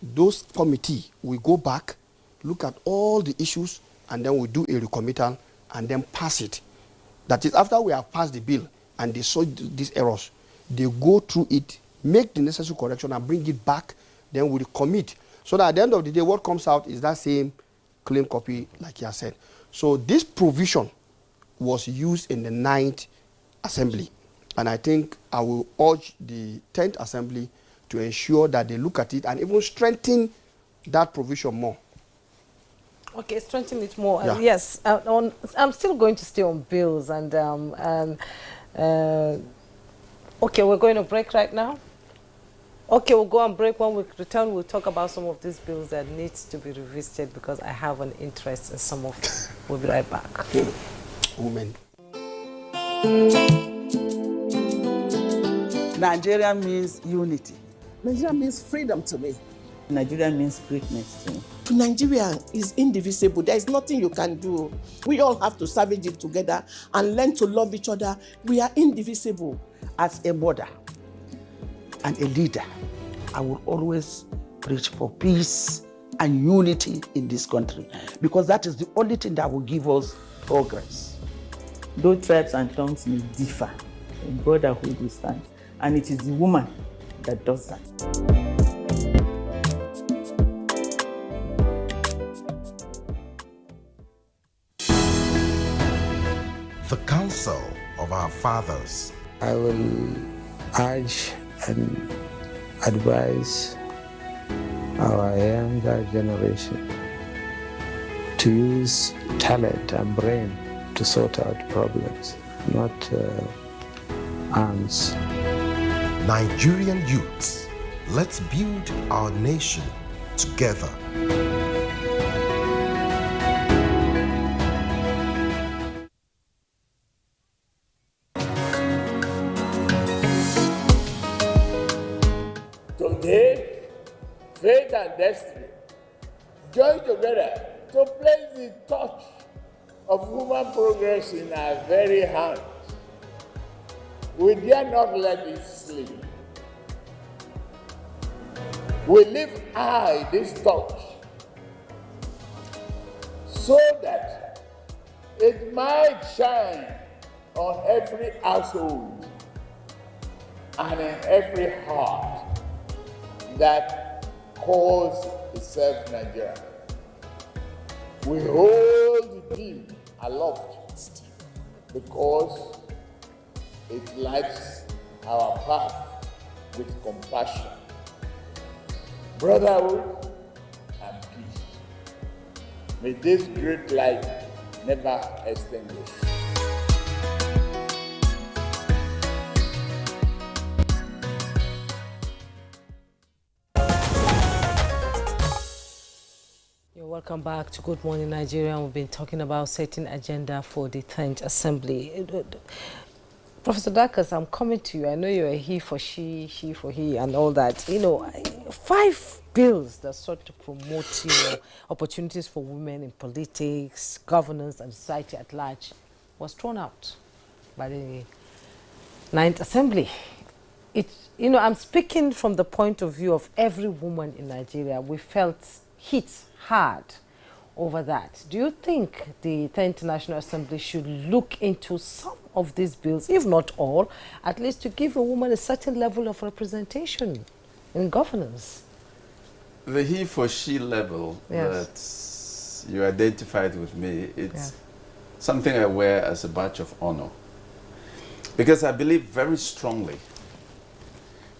those committee, we go back, look at all the issues, and then we do a recommittal, and then pass it. That is, after we have passed the bill, and they saw these errors, they go through it, make the necessary correction and bring it back, then we commit. So that at the end of the day, what comes out is that same clean copy, like you have said. So this provision was used in the 9th Assembly. And I think I will urge the 10th Assembly to ensure that they look at it and even strengthen that provision more. Okay, strengthen it more. Yeah. Yes, I'm still going to stay on bills and okay, we're going to break right now. Okay, we'll go on break. When we return, we'll talk about some of these bills that need to be revisited because I have an interest in some of them. We'll be right back. Women. Nigeria means unity. Nigeria means freedom to me. Nigeria means greatness to me. Nigeria is indivisible. There is nothing you can do. We all have to savage it together and learn to love each other. We are indivisible. As a mother and a leader, I will always preach for peace and unity in this country because that is the only thing that will give us progress. Though tribes and tongues may differ, in brotherhood we stand. And it is the woman that does that. The counsel of our fathers. I will urge and advise our younger generation to use talent and brain to sort out problems, not arms. Nigerian youths, let's build our nation together. Today, faith and destiny join together to place the touch of human progress in our very hands. We dare not let it slip. We lift high this touch so that it might shine on every household and in every heart that calls itself Nigeria. We hold him aloft because it lights our path with compassion, brotherhood, and peace. May this great light never extinguish. Welcome back to Good Morning Nigeria. We've been talking about setting agenda for the 10th Assembly. Professor Dakas, I'm coming to you. I know you're a he for she for he, and all that. You know, 5 bills that sought to promote, opportunities for women in politics, governance, and society at large was thrown out by the 9th Assembly. I'm speaking from the point of view of every woman in Nigeria. We felt hit hard over that. Do you think the 10th National Assembly should look into some of these bills, if not all, at least to give a woman a certain level of representation in governance? The he for she level that you identified with me, it's something I wear as a badge of honor. Because I believe very strongly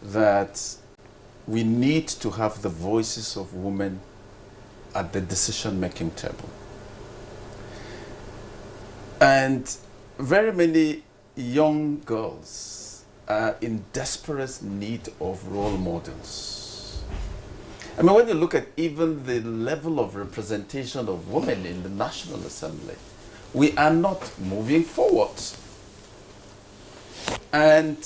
that we need to have the voices of women at the decision-making table. And very many young girls are in desperate need of role models. I mean, when you look at even the level of representation of women in the National Assembly, we are not moving forward. And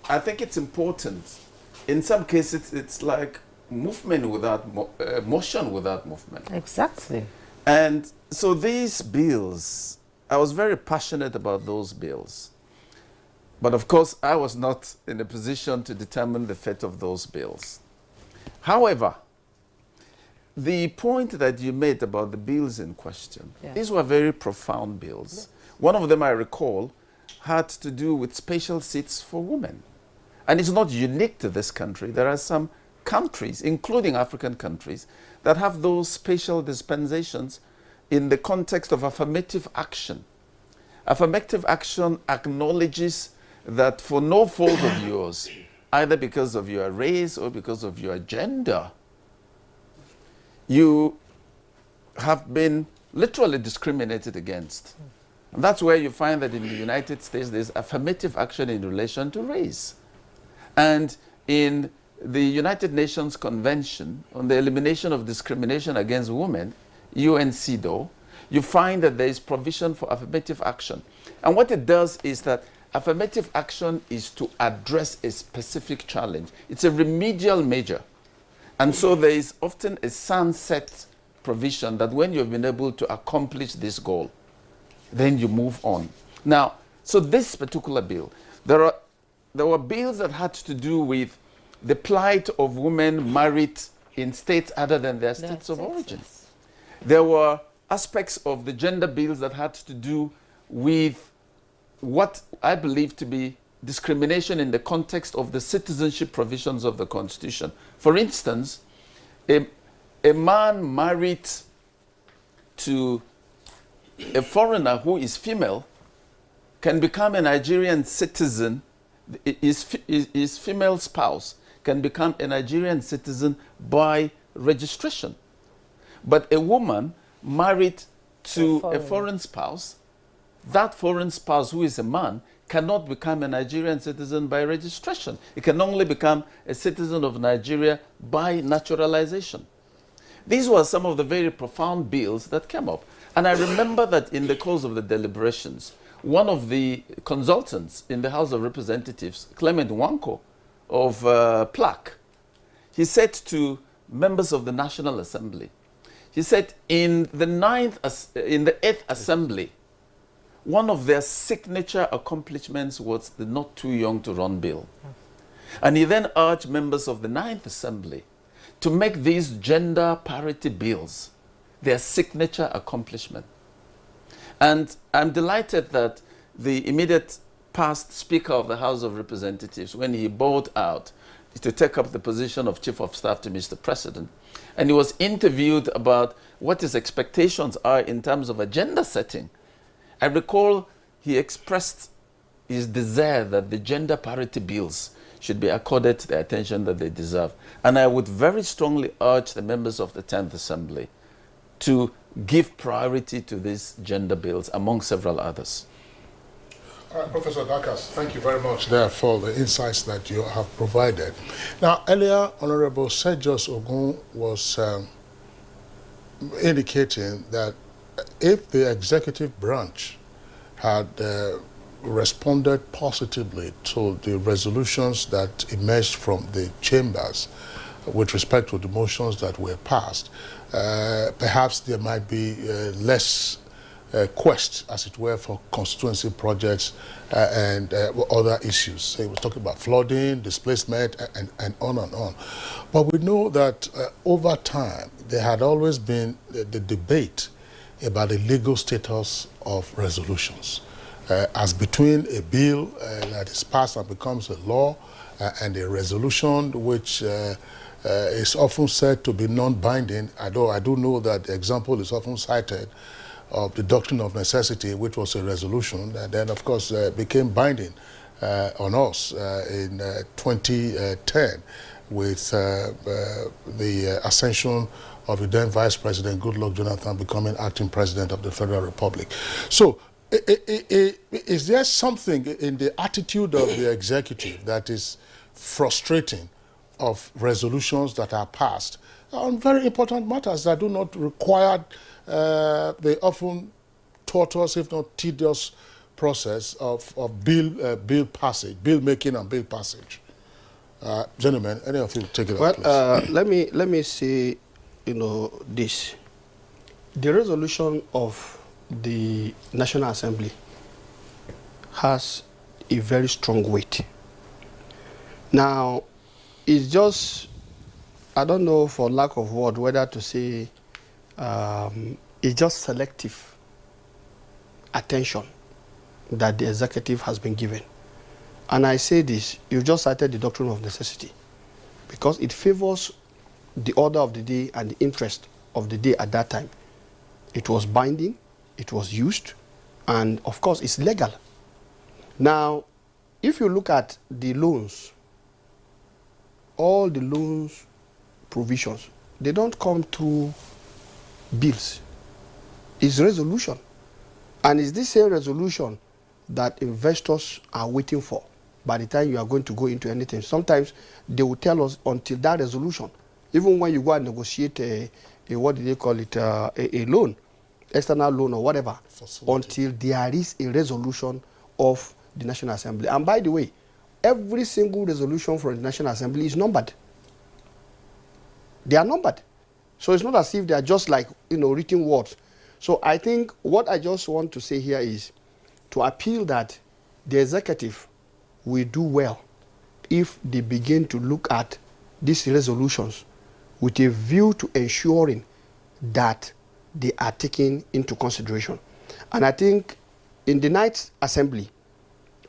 I think it's important. In some cases, it's like movement without motion without movement. Exactly. And so these bills, I was very passionate about those bills. But of course, I was not in a position to determine the fate of those bills. However, the point that you made about the bills in question, these were very profound bills. One of them I recall had to do with special seats for women. And it's not unique to this country. There are some countries, including African countries, that have those special dispensations in the context of affirmative action. Affirmative action acknowledges that for no fault of yours, either because of your race or because of your gender, you have been literally discriminated against. And that's where you find that in the United States, there's affirmative action in relation to race. And in the United Nations Convention on the Elimination of Discrimination Against Women, UNCEDAW, you find that there is provision for affirmative action. And what it does is that affirmative action is to address a specific challenge. It's a remedial measure. And so there is often a sunset provision that when you've been able to accomplish this goal, then you move on. Now, so this particular bill, there were bills that had to do with the plight of women married in states other than their states of origin. There were aspects of the gender bills that had to do with what I believe to be discrimination in the context of the citizenship provisions of the Constitution. For instance, a man married to a foreigner who is female can become a Nigerian citizen. His female spouse can become a Nigerian citizen by registration. But a woman married to a foreign spouse, that foreign spouse who is a man cannot become a Nigerian citizen by registration. It can only become a citizen of Nigeria by naturalization. These were some of the very profound bills that came up. And I remember that in the course of the deliberations, one of the consultants in the House of Representatives, Clement Nwanko of PLAC, he said to members of the National Assembly, he said in the 8th Assembly, one of their signature accomplishments was the Not Too Young to Run bill. And he then urged members of the 9th Assembly to make these gender parity bills their signature accomplishment. And I'm delighted that the immediate past Speaker of the House of Representatives, when he bowed out to take up the position of Chief of Staff to Mr. President, and he was interviewed about what his expectations are in terms of agenda setting. I recall he expressed his desire that the gender parity bills should be accorded the attention that they deserve. And I would very strongly urge the members of the 10th Assembly to give priority to these gender bills, among several others. Professor Dakas, thank you very much there for the insights that you have provided. Now, earlier, Honorable Sejos Ogun was indicating that if the executive branch had responded positively to the resolutions that emerged from the chambers with respect to the motions that were passed, perhaps there might be less quest, as it were, for constituency projects and other issues. So he was talking about flooding, displacement, and on and on. But we know that over time, there had always been the debate about the legal status of resolutions. As between a bill that is passed and becomes a law and a resolution which is often said to be non-binding, although I do know that the example is often cited of the doctrine of necessity, which was a resolution, and then of course became binding on us in 2010 with the ascension of the then Vice President Goodluck Jonathan becoming acting President of the Federal Republic. So is there something in the attitude of the executive that is frustrating of resolutions that are passed on very important matters that do not require the often tortuous, if not tedious, process of bill passage, bill making and bill passage? Gentlemen, any of you take it up, please. Let me say, this. The resolution of the National Assembly has a very strong weight. Now, it's just, I don't know for lack of word whether to say it's just selective attention that the executive has been given. And I say this, you just cited the doctrine of necessity because it favors the order of the day and the interest of the day at that time. It was binding, it was used, and of course it's legal. Now, if you look at the loans, all the loans provisions, they don't come through bills. It's resolution. And it's this same resolution that investors are waiting for by the time you are going to go into anything. Sometimes they will tell us until that resolution, even when you go and negotiate a what do they call it, a loan, external loan or whatever, facility, until there is a resolution of the National Assembly. And by the way, every single resolution from the National Assembly is numbered. They are numbered. So it's not as if they are just like, written words. So I think what I just want to say here is to appeal that the executive will do well if they begin to look at these resolutions with a view to ensuring that they are taken into consideration. And I think in the Ninth Assembly,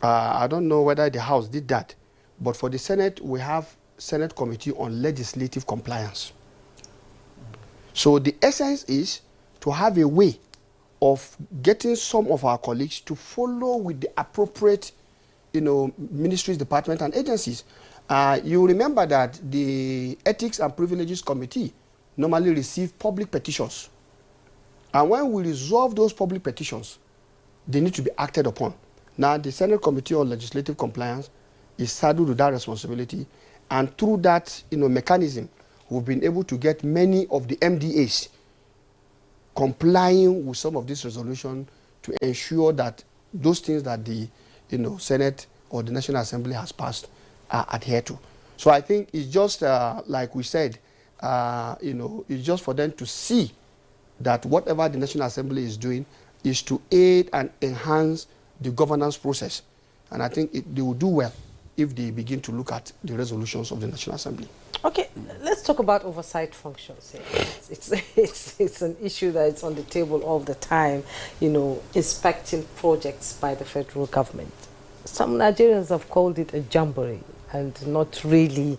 I don't know whether the House did that, but for the Senate, we have Senate Committee on Legislative Compliance. So the essence is to have a way of getting some of our colleagues to follow with the appropriate, ministries, departments, and agencies. You remember that the Ethics and Privileges Committee normally receive public petitions. And when we resolve those public petitions, they need to be acted upon. Now, the Senate Committee on Legislative Compliance is saddled with that responsibility. And through that, mechanism, we've been able to get many of the MDAs complying with some of this resolution to ensure that those things that the Senate or the National Assembly has passed are adhered to. So I think it's just like we said, it's just for them to see that whatever the National Assembly is doing is to aid and enhance the governance process. And I think they will do well if they begin to look at the resolutions of the National Assembly. Okay, let's talk about oversight functions here. It's an issue that is on the table all the time, inspecting projects by the federal government. Some Nigerians have called it a jamboree and not really,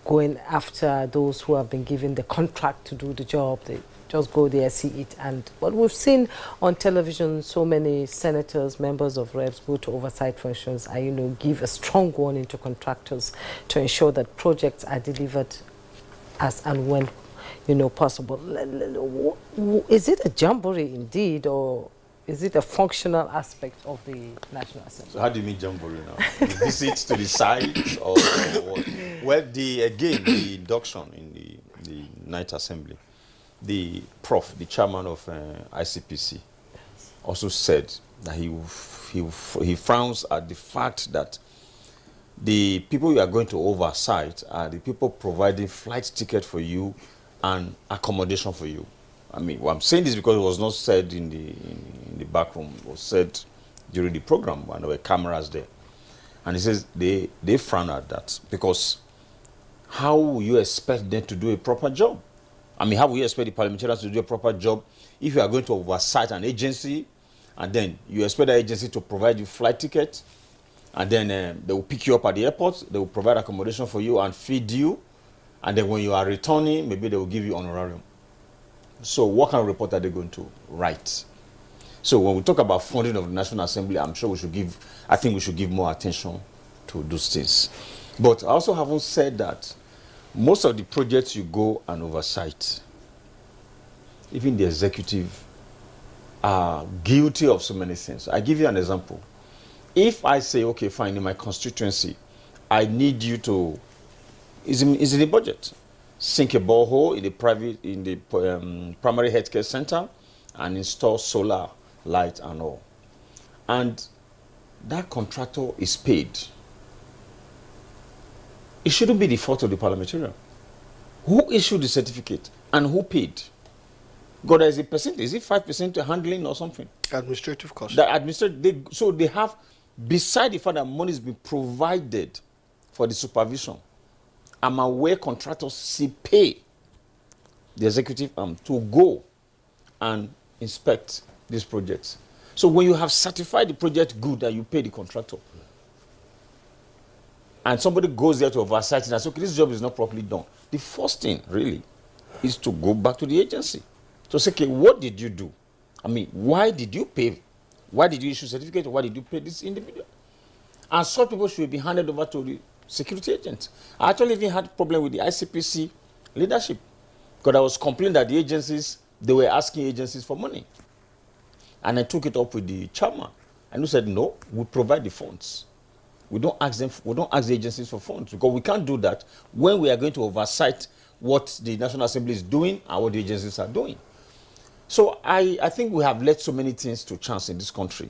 going after those who have been given the contract to do the job. just go there, see it. But we've seen on television so many senators, members of reps go to oversight functions and, give a strong warning to contractors to ensure that projects are delivered as and when, possible. Is it a jamboree indeed, or is it a functional aspect of the National Assembly? So how do you mean jamboree now? The visits to the site or what? Well, the induction in the Ninth Assembly, the chairman of ICPC, also said that he frowns at the fact that the people you are going to oversight are the people providing flight ticket for you and accommodation for you. I mean, well, I'm saying this because it was not said in the back room. It was said during the program when there were cameras there. And he says they frown at that because how will you expect them to do a proper job? I mean, how will you expect the parliamentarians to do a proper job if you are going to oversight an agency and then you expect that agency to provide you flight tickets and then they will pick you up at the airport, they will provide accommodation for you and feed you, and then when you are returning, maybe they will give you honorarium. So what kind of report are they going to write? So when we talk about funding of the National Assembly, I'm sure I think we should give more attention to those things. But I also haven't said that most of the projects you go and oversight, even the executive, are guilty of so many things. I give you an example. If I say, okay, fine, in my constituency, I need you to, is in the budget, sink a borehole in the primary healthcare center and install solar light and all. And that contractor is paid. It shouldn't be the fault of the parliamentarian. Who issued the certificate and who paid? God, there is a percentage. Is it 5% handling or something? Administrative cost. So they have, beside the fact that money is being provided for the supervision, I'm aware contractors pay the executive arm to go and inspect these projects. So when you have certified the project good and you pay the contractor, and somebody goes there to oversight it and says, okay, this job is not properly done, the first thing really is to go back to the agency to say, okay, what did you do? I mean, why did you pay? Why did you issue certificate? Why did you pay this individual? And such people should be handed over to the security agents. I actually even had a problem with the ICPC leadership because I was complaining that the agencies, they were asking agencies for money. And I took it up with the chairman and he said, no, we provide the funds. We don't ask the agencies for funds because we can't do that when we are going to oversight what the National Assembly is doing and what the agencies are doing. So I think we have led so many things to chance in this country.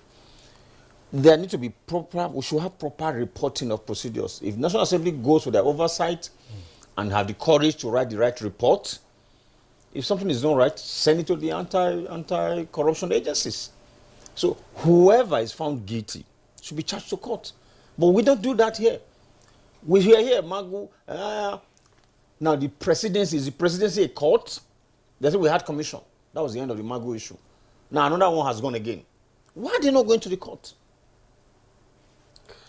There need to be we should have proper reporting of procedures. If National Assembly goes to their oversight and have the courage to write the right report, if something is not right, send it to the anti-corruption agencies. So whoever is found guilty should be charged to court. But we don't do that here. We hear here, Magu, now is the presidency a court? They say we had commission. That was the end of the Magu issue. Now another one has gone again. Why are they not going to the court?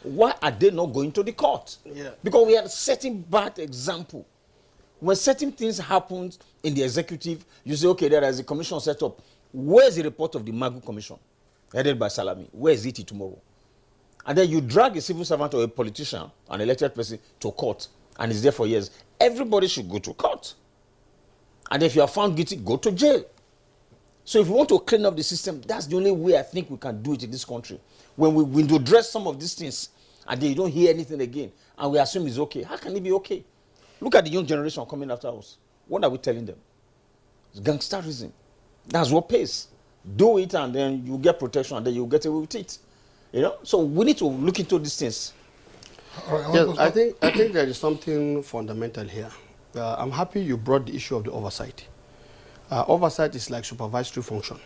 Why are they not going to the court? Yeah. Because we are setting bad example. When certain things happen in the executive, you say, okay, there is a commission set up. Where's the report of the Magu commission headed by Salami? Where is it tomorrow? And then you drag a civil servant or a politician, an elected person, to court, and it's there for years. Everybody should go to court. And if you are found guilty, go to jail. So if we want to clean up the system, that's the only way I think we can do it in this country. When we address some of these things, and then you don't hear anything again, and we assume it's okay. How can it be okay? Look at the young generation coming after us. What are we telling them? It's gangsterism. That's what pays. Do it, and then you get protection, and then you get away with it. You know, so we need to look into these things. Yes, I think there is something fundamental here. I'm happy you brought the issue of the oversight. Oversight is like supervisory function,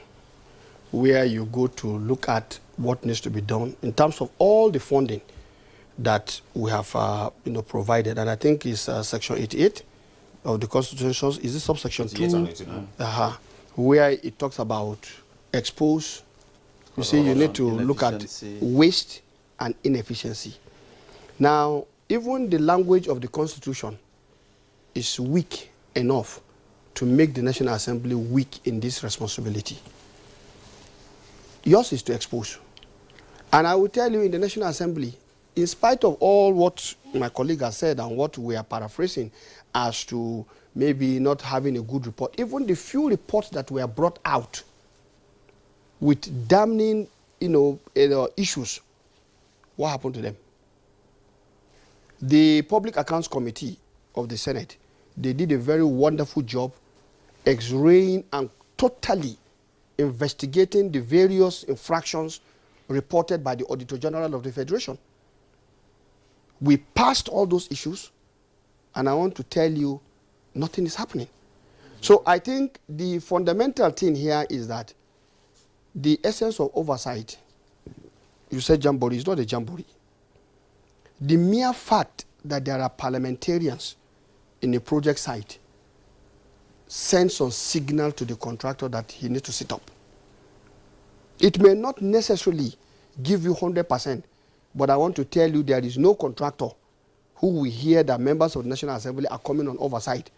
where you go to look at what needs to be done in terms of all the funding that we have provided. And I think it's section 88 of the Constitution. Is it subsection 2? Where it talks about expose. You see, you need to look at waste and inefficiency. Now, even the language of the Constitution is weak enough to make the National Assembly weak in this responsibility. Yours is to expose. And I will tell you, in the National Assembly, in spite of all what my colleague has said and what we are paraphrasing as to maybe not having a good report, even the few reports that were brought out with damning, issues, what happened to them? The Public Accounts Committee of the Senate, they did a very wonderful job x-raying and totally investigating the various infractions reported by the Auditor General of the Federation. We passed all those issues, and I want to tell you, nothing is happening. So I think the fundamental thing here is that the essence of oversight, you said jamboree, is not a jamboree. The mere fact that there are parliamentarians in a project site sends a signal to the contractor that he needs to sit up. It may not necessarily give you 100%, but I want to tell you there is no contractor who will hear that members of the National Assembly are coming on oversight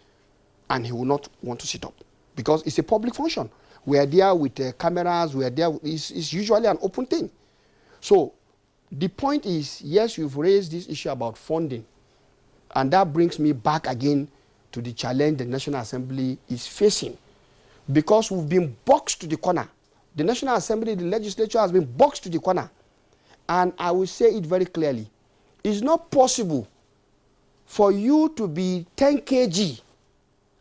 and he will not want to sit up, because it's a public function. We are there with cameras, we are there, it's usually an open thing. So the point is, yes, you've raised this issue about funding, and that brings me back again to the challenge the National Assembly is facing, because we've been boxed to the corner. The National Assembly, the legislature has been boxed to the corner. And I will say it very clearly. It's not possible for you to be 10 kg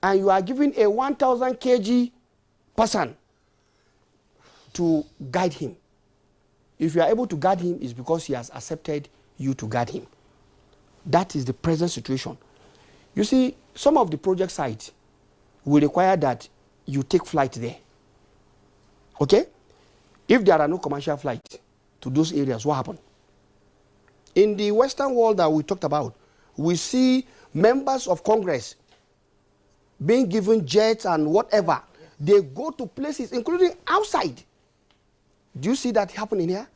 and you are given a 1,000 kg person to guide him. If you are able to guide him, it's because he has accepted you to guide him. That is the present situation. You see, some of the project sites will require that you take flight there. Okay? If there are no commercial flights to those areas, what happened? In the Western world that we talked about, we see members of Congress being given jets and whatever. They go to places, including outside. Do you see that happening here?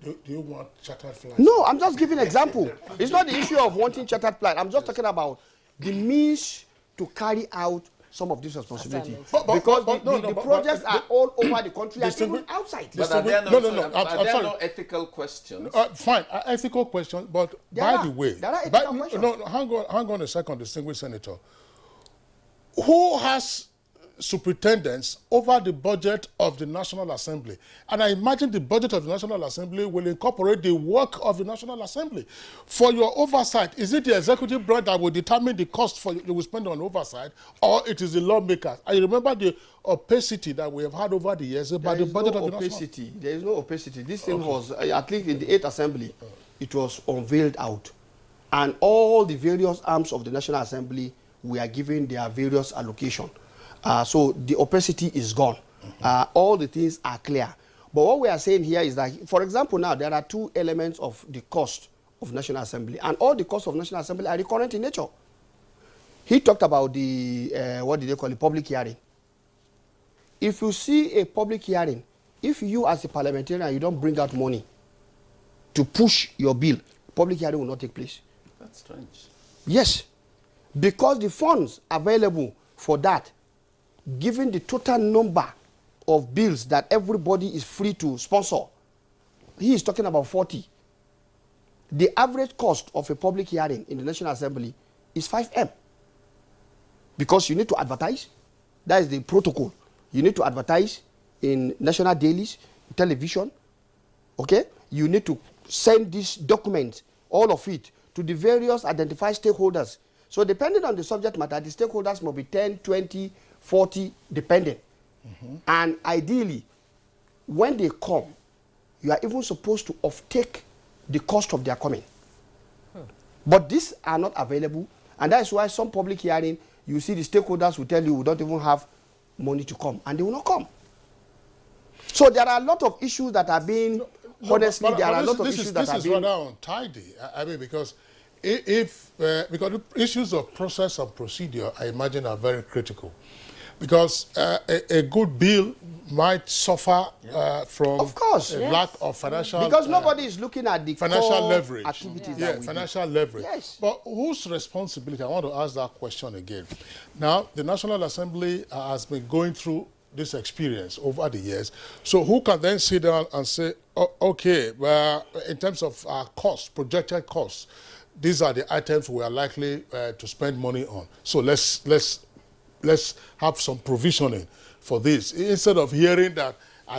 Do you want chartered flights? No, I'm just giving an example. It's not the issue of wanting chartered flight. I'm just talking about the means to carry out some of this responsibility. Because the projects are all over the country and even outside. But are there no ethical questions? Fine, ethical questions, but by the way, hang on a second, distinguished senator. Who has superintendence over the budget of the National Assembly? And I imagine the budget of the National Assembly will incorporate the work of the National Assembly. For your oversight, is it the executive branch that will determine the cost you will spend on oversight, or it is the lawmakers? I remember the opacity that we have had over the years about the budget of the National Assembly. There is no opacity. This thing was, at least in the 8th Assembly, it was unveiled out. And all the various arms of the National Assembly were given their various allocation. So the opacity is gone. All the things are clear. But what we are saying here is that, for example, now there are two elements of the cost of National Assembly, and all the costs of National Assembly are recurrent in nature. He talked about the, what did they call it, public hearing. If you see a public hearing, if you as a parliamentarian, you don't bring out money to push your bill, public hearing will not take place. That's strange. Yes, because the funds available for that, given the total number of bills that everybody is free to sponsor, he is talking about 40. The average cost of a public hearing in the National Assembly is 5M. Because you need to advertise. That is the protocol. You need to advertise in national dailies, television. Okay? You need to send this document, all of it, to the various identified stakeholders. So depending on the subject matter, the stakeholders must be 10, 20, 40, dependent. And ideally, when they come, you are even supposed to offtake the cost of their coming. But these are not available, and that is why some public hearing, you see the stakeholders will tell you we don't even have money to come, and they will not come. So there are a lot of issues that are being, honestly, there are a lot of issues that are being... This is rather untidy. I mean, because because the issues of process and procedure, I imagine, are very critical. Because a good bill might suffer from Of course. a lack of financial... Because nobody is looking at the financial core leverage. activities Yeah, that we financial leverage. Yes. But whose responsibility? I want to ask that question again. Now, the National Assembly has been going through this experience over the years. So who can then sit down and say, oh, okay, well, in terms of our costs, projected costs, these are the items we are likely to spend money on. So let's have some provisioning for this, instead of hearing that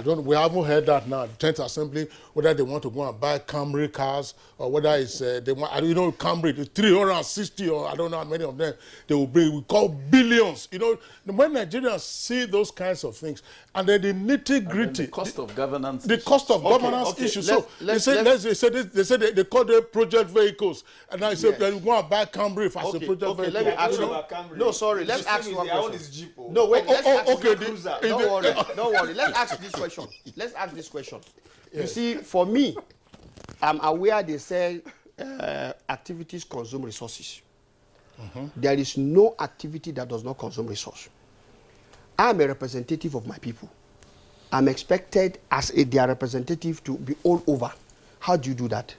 we haven't heard that now. The 10th Assembly, whether they want to go and buy Camry cars or whether it's they want, Camry, the 360 or I don't know how many of them they will bring. We call billions. When Nigerians see those kinds of things, and then the nitty-gritty, the cost of governance, the cost of governance issues. So they say they call them project vehicles, and I say they go and buy Camry as a project vehicle. Let me ask you. No, sorry. Let's ask you one question. No, wait. Don't worry. Let's ask this question. Let's ask this question. Yes. You see, for me, I'm aware they say activities consume resources. There is no activity that does not consume resource. I'm a representative of my people. I'm expected as their representative to be all over. How do you do that?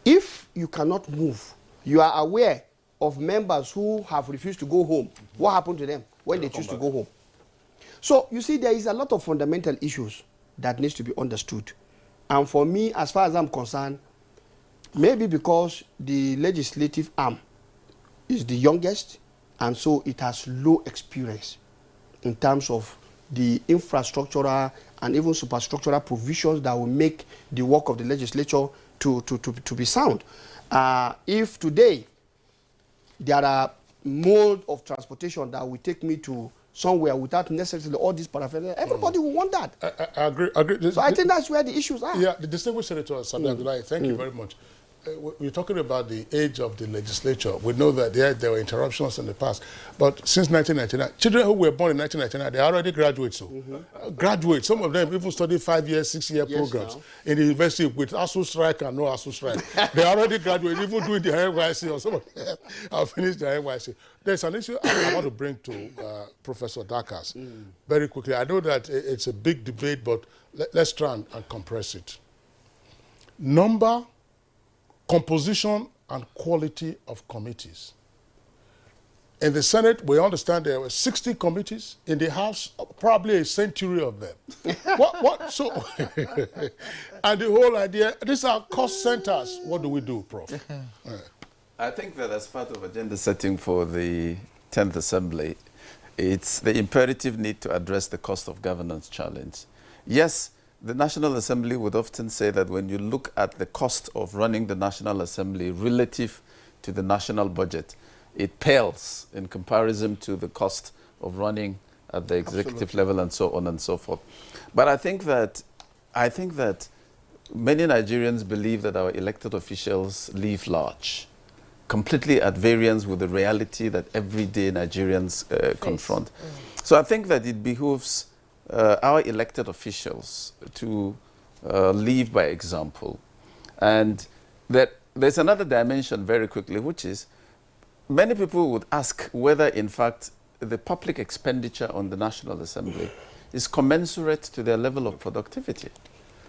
If you cannot move, you are aware of members who have refused to go home. What happened to them when they choose to go home? So, you see, there is a lot of fundamental issues that needs to be understood. And for me, as far as I'm concerned, maybe because the legislative arm is the youngest, and so it has low experience in terms of the infrastructural and even superstructural provisions that will make the work of the legislature to be sound. If today there are mode of transportation that will take me to somewhere without necessarily all these paraphernalia, everybody will want that. I agree. So I think that's where the issues are. Yeah, the distinguished Senator Sabi Abdullahi, thank you very much. We're talking about the age of the legislature. We know that there were interruptions in the past, but since 1999, children who were born in 1999, they already graduates. Graduates, some of them even studied 5-year, 6-year programs in the university with ASU strike and no ASU strike. They already graduated, even doing the NYC, or some of them have finished the NYC. There's an issue I want to bring to Professor Dakas very quickly. I know that it's a big debate, but let's try and compress it. Number, composition, and quality of committees. In the Senate, we understand there were 60 committees. In the House, probably a century of them. So, and the whole idea, these are cost centers. What do we do, Prof? I think that as part of agenda setting for the 10th Assembly, it's the imperative need to address the cost of governance challenge. Yes, the National Assembly would often say that when you look at the cost of running the National Assembly relative to the national budget, it pales in comparison to the cost of running at the executive level and so on and so forth. But I think that many Nigerians believe that our elected officials live large, completely at variance with the reality that everyday Nigerians confront. So I think that it behooves our elected officials to lead by example. And there's another dimension very quickly, which is many people would ask whether, in fact, the public expenditure on the National Assembly is commensurate to their level of productivity.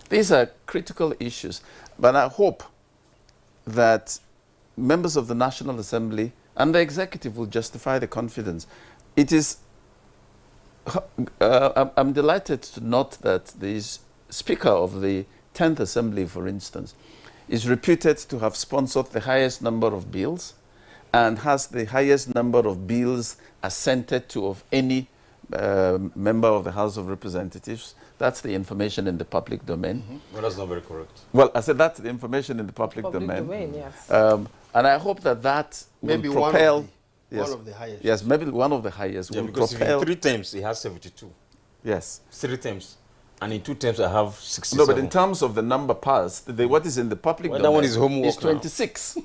These are critical issues. But I hope that members of the National Assembly and the executive will justify the confidence. It is I'm delighted to note that the Speaker of the 10th Assembly, for instance, is reputed to have sponsored the highest number of bills and has the highest number of bills assented to of any member of the House of Representatives. That's the information in the public domain. Well, that's not very correct. Well, I said that's the information in the public domain. Yes. And I hope that maybe will propel... One of the highest. Yes, maybe one of the highest. Yeah, will because propel. in 3 terms, he has 72. Yes. 3 terms. And in 2 terms, I have 67. No, but in terms of the number passed, what is in the public domain that one is homework is 26.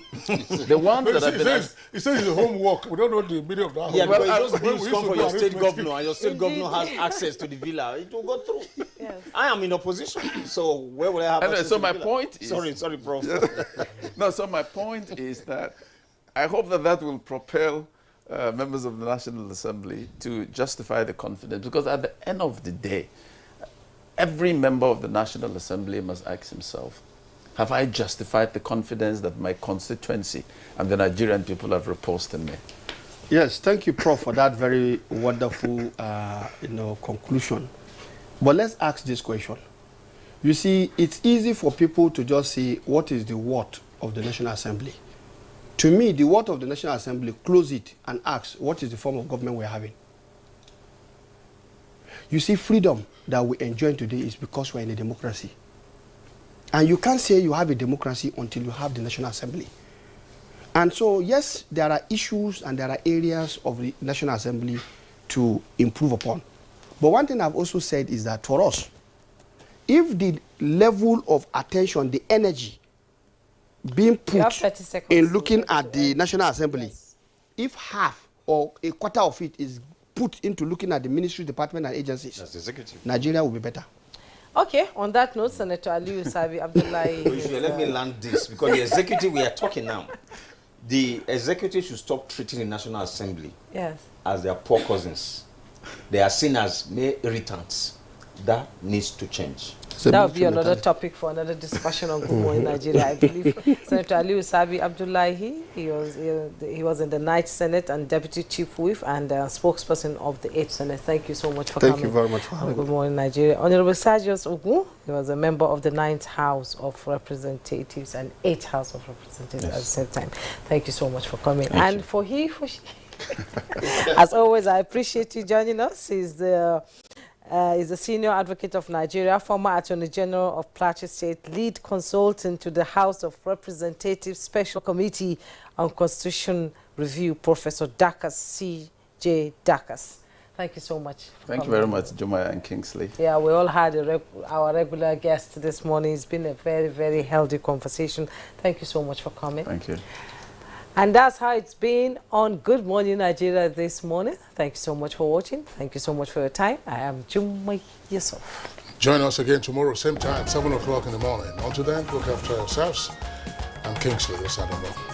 The ones that have been... He says it's homework. We don't know the meaning of that. Yeah, homework. because those bills come from your state governor, and your state governor has access to the villa. It will go through. Yes. I am in opposition, so where will I have access so to my the villa? point is... Sorry, Prof. No, so my point is that I hope that will propel members of the National Assembly to justify the confidence, because at the end of the day, every member of the National Assembly must ask himself, have I justified the confidence that my constituency and the Nigerian people have reposed in me? Yes, thank you, Prof, for that very wonderful conclusion. But let's ask this question. You see, it's easy for people to just say, what is the what of the National Assembly? To me, the what of the National Assembly, close it and ask, what is the form of government we're having? You see, freedom that we enjoy today is because we're in a democracy. And you can't say you have a democracy until you have the National Assembly. And so, yes, there are issues and there are areas of the National Assembly to improve upon. But one thing I've also said is that for us, if the level of attention, the energy being put in looking at the National Assembly, yes, if half or a quarter of it is put into looking at the ministry, department, and agencies, that's executive, Nigeria will be better. Okay, on that note, Senator Aliyu Sabi Abdullahi. Let me land this, because the executive we are talking now, the executive should stop treating the National Assembly as their poor cousins. They are seen as mere irritants. That needs to change. That would be another topic for another discussion on Good Morning Nigeria, I believe. Senator Aliyu Sabi Abdullahi, he was in the 9th Senate and Deputy Chief Whip and spokesperson of the 8th Senate. Thank you so much for coming. Thank you very much for having me. Good Morning Nigeria. Honorable Sergius Ogun, he was a member of the 9th House of Representatives and 8th House of Representatives at the same time. Thank you so much for coming. Thank you. For she, as always, I appreciate you joining us. He's the Senior Advocate of Nigeria, former Attorney General of Plateau State, lead consultant to the House of Representatives Special Committee on Constitution Review, Professor Dakas, C.J. Dakas. Thank you so much. Thank you very much, Jumaya and Kingsley. Yeah, we all had our regular guest this morning. It's been a very, very healthy conversation. Thank you so much for coming. Thank you. And that's how it's been on Good Morning Nigeria this morning. Thank you so much for watching. Thank you so much for your time. I am Jumai Yusuf. Join us again tomorrow, same time, 7 o'clock in the morning. Until then, look after yourselves. I'm Kingsley. Yes, I don't know.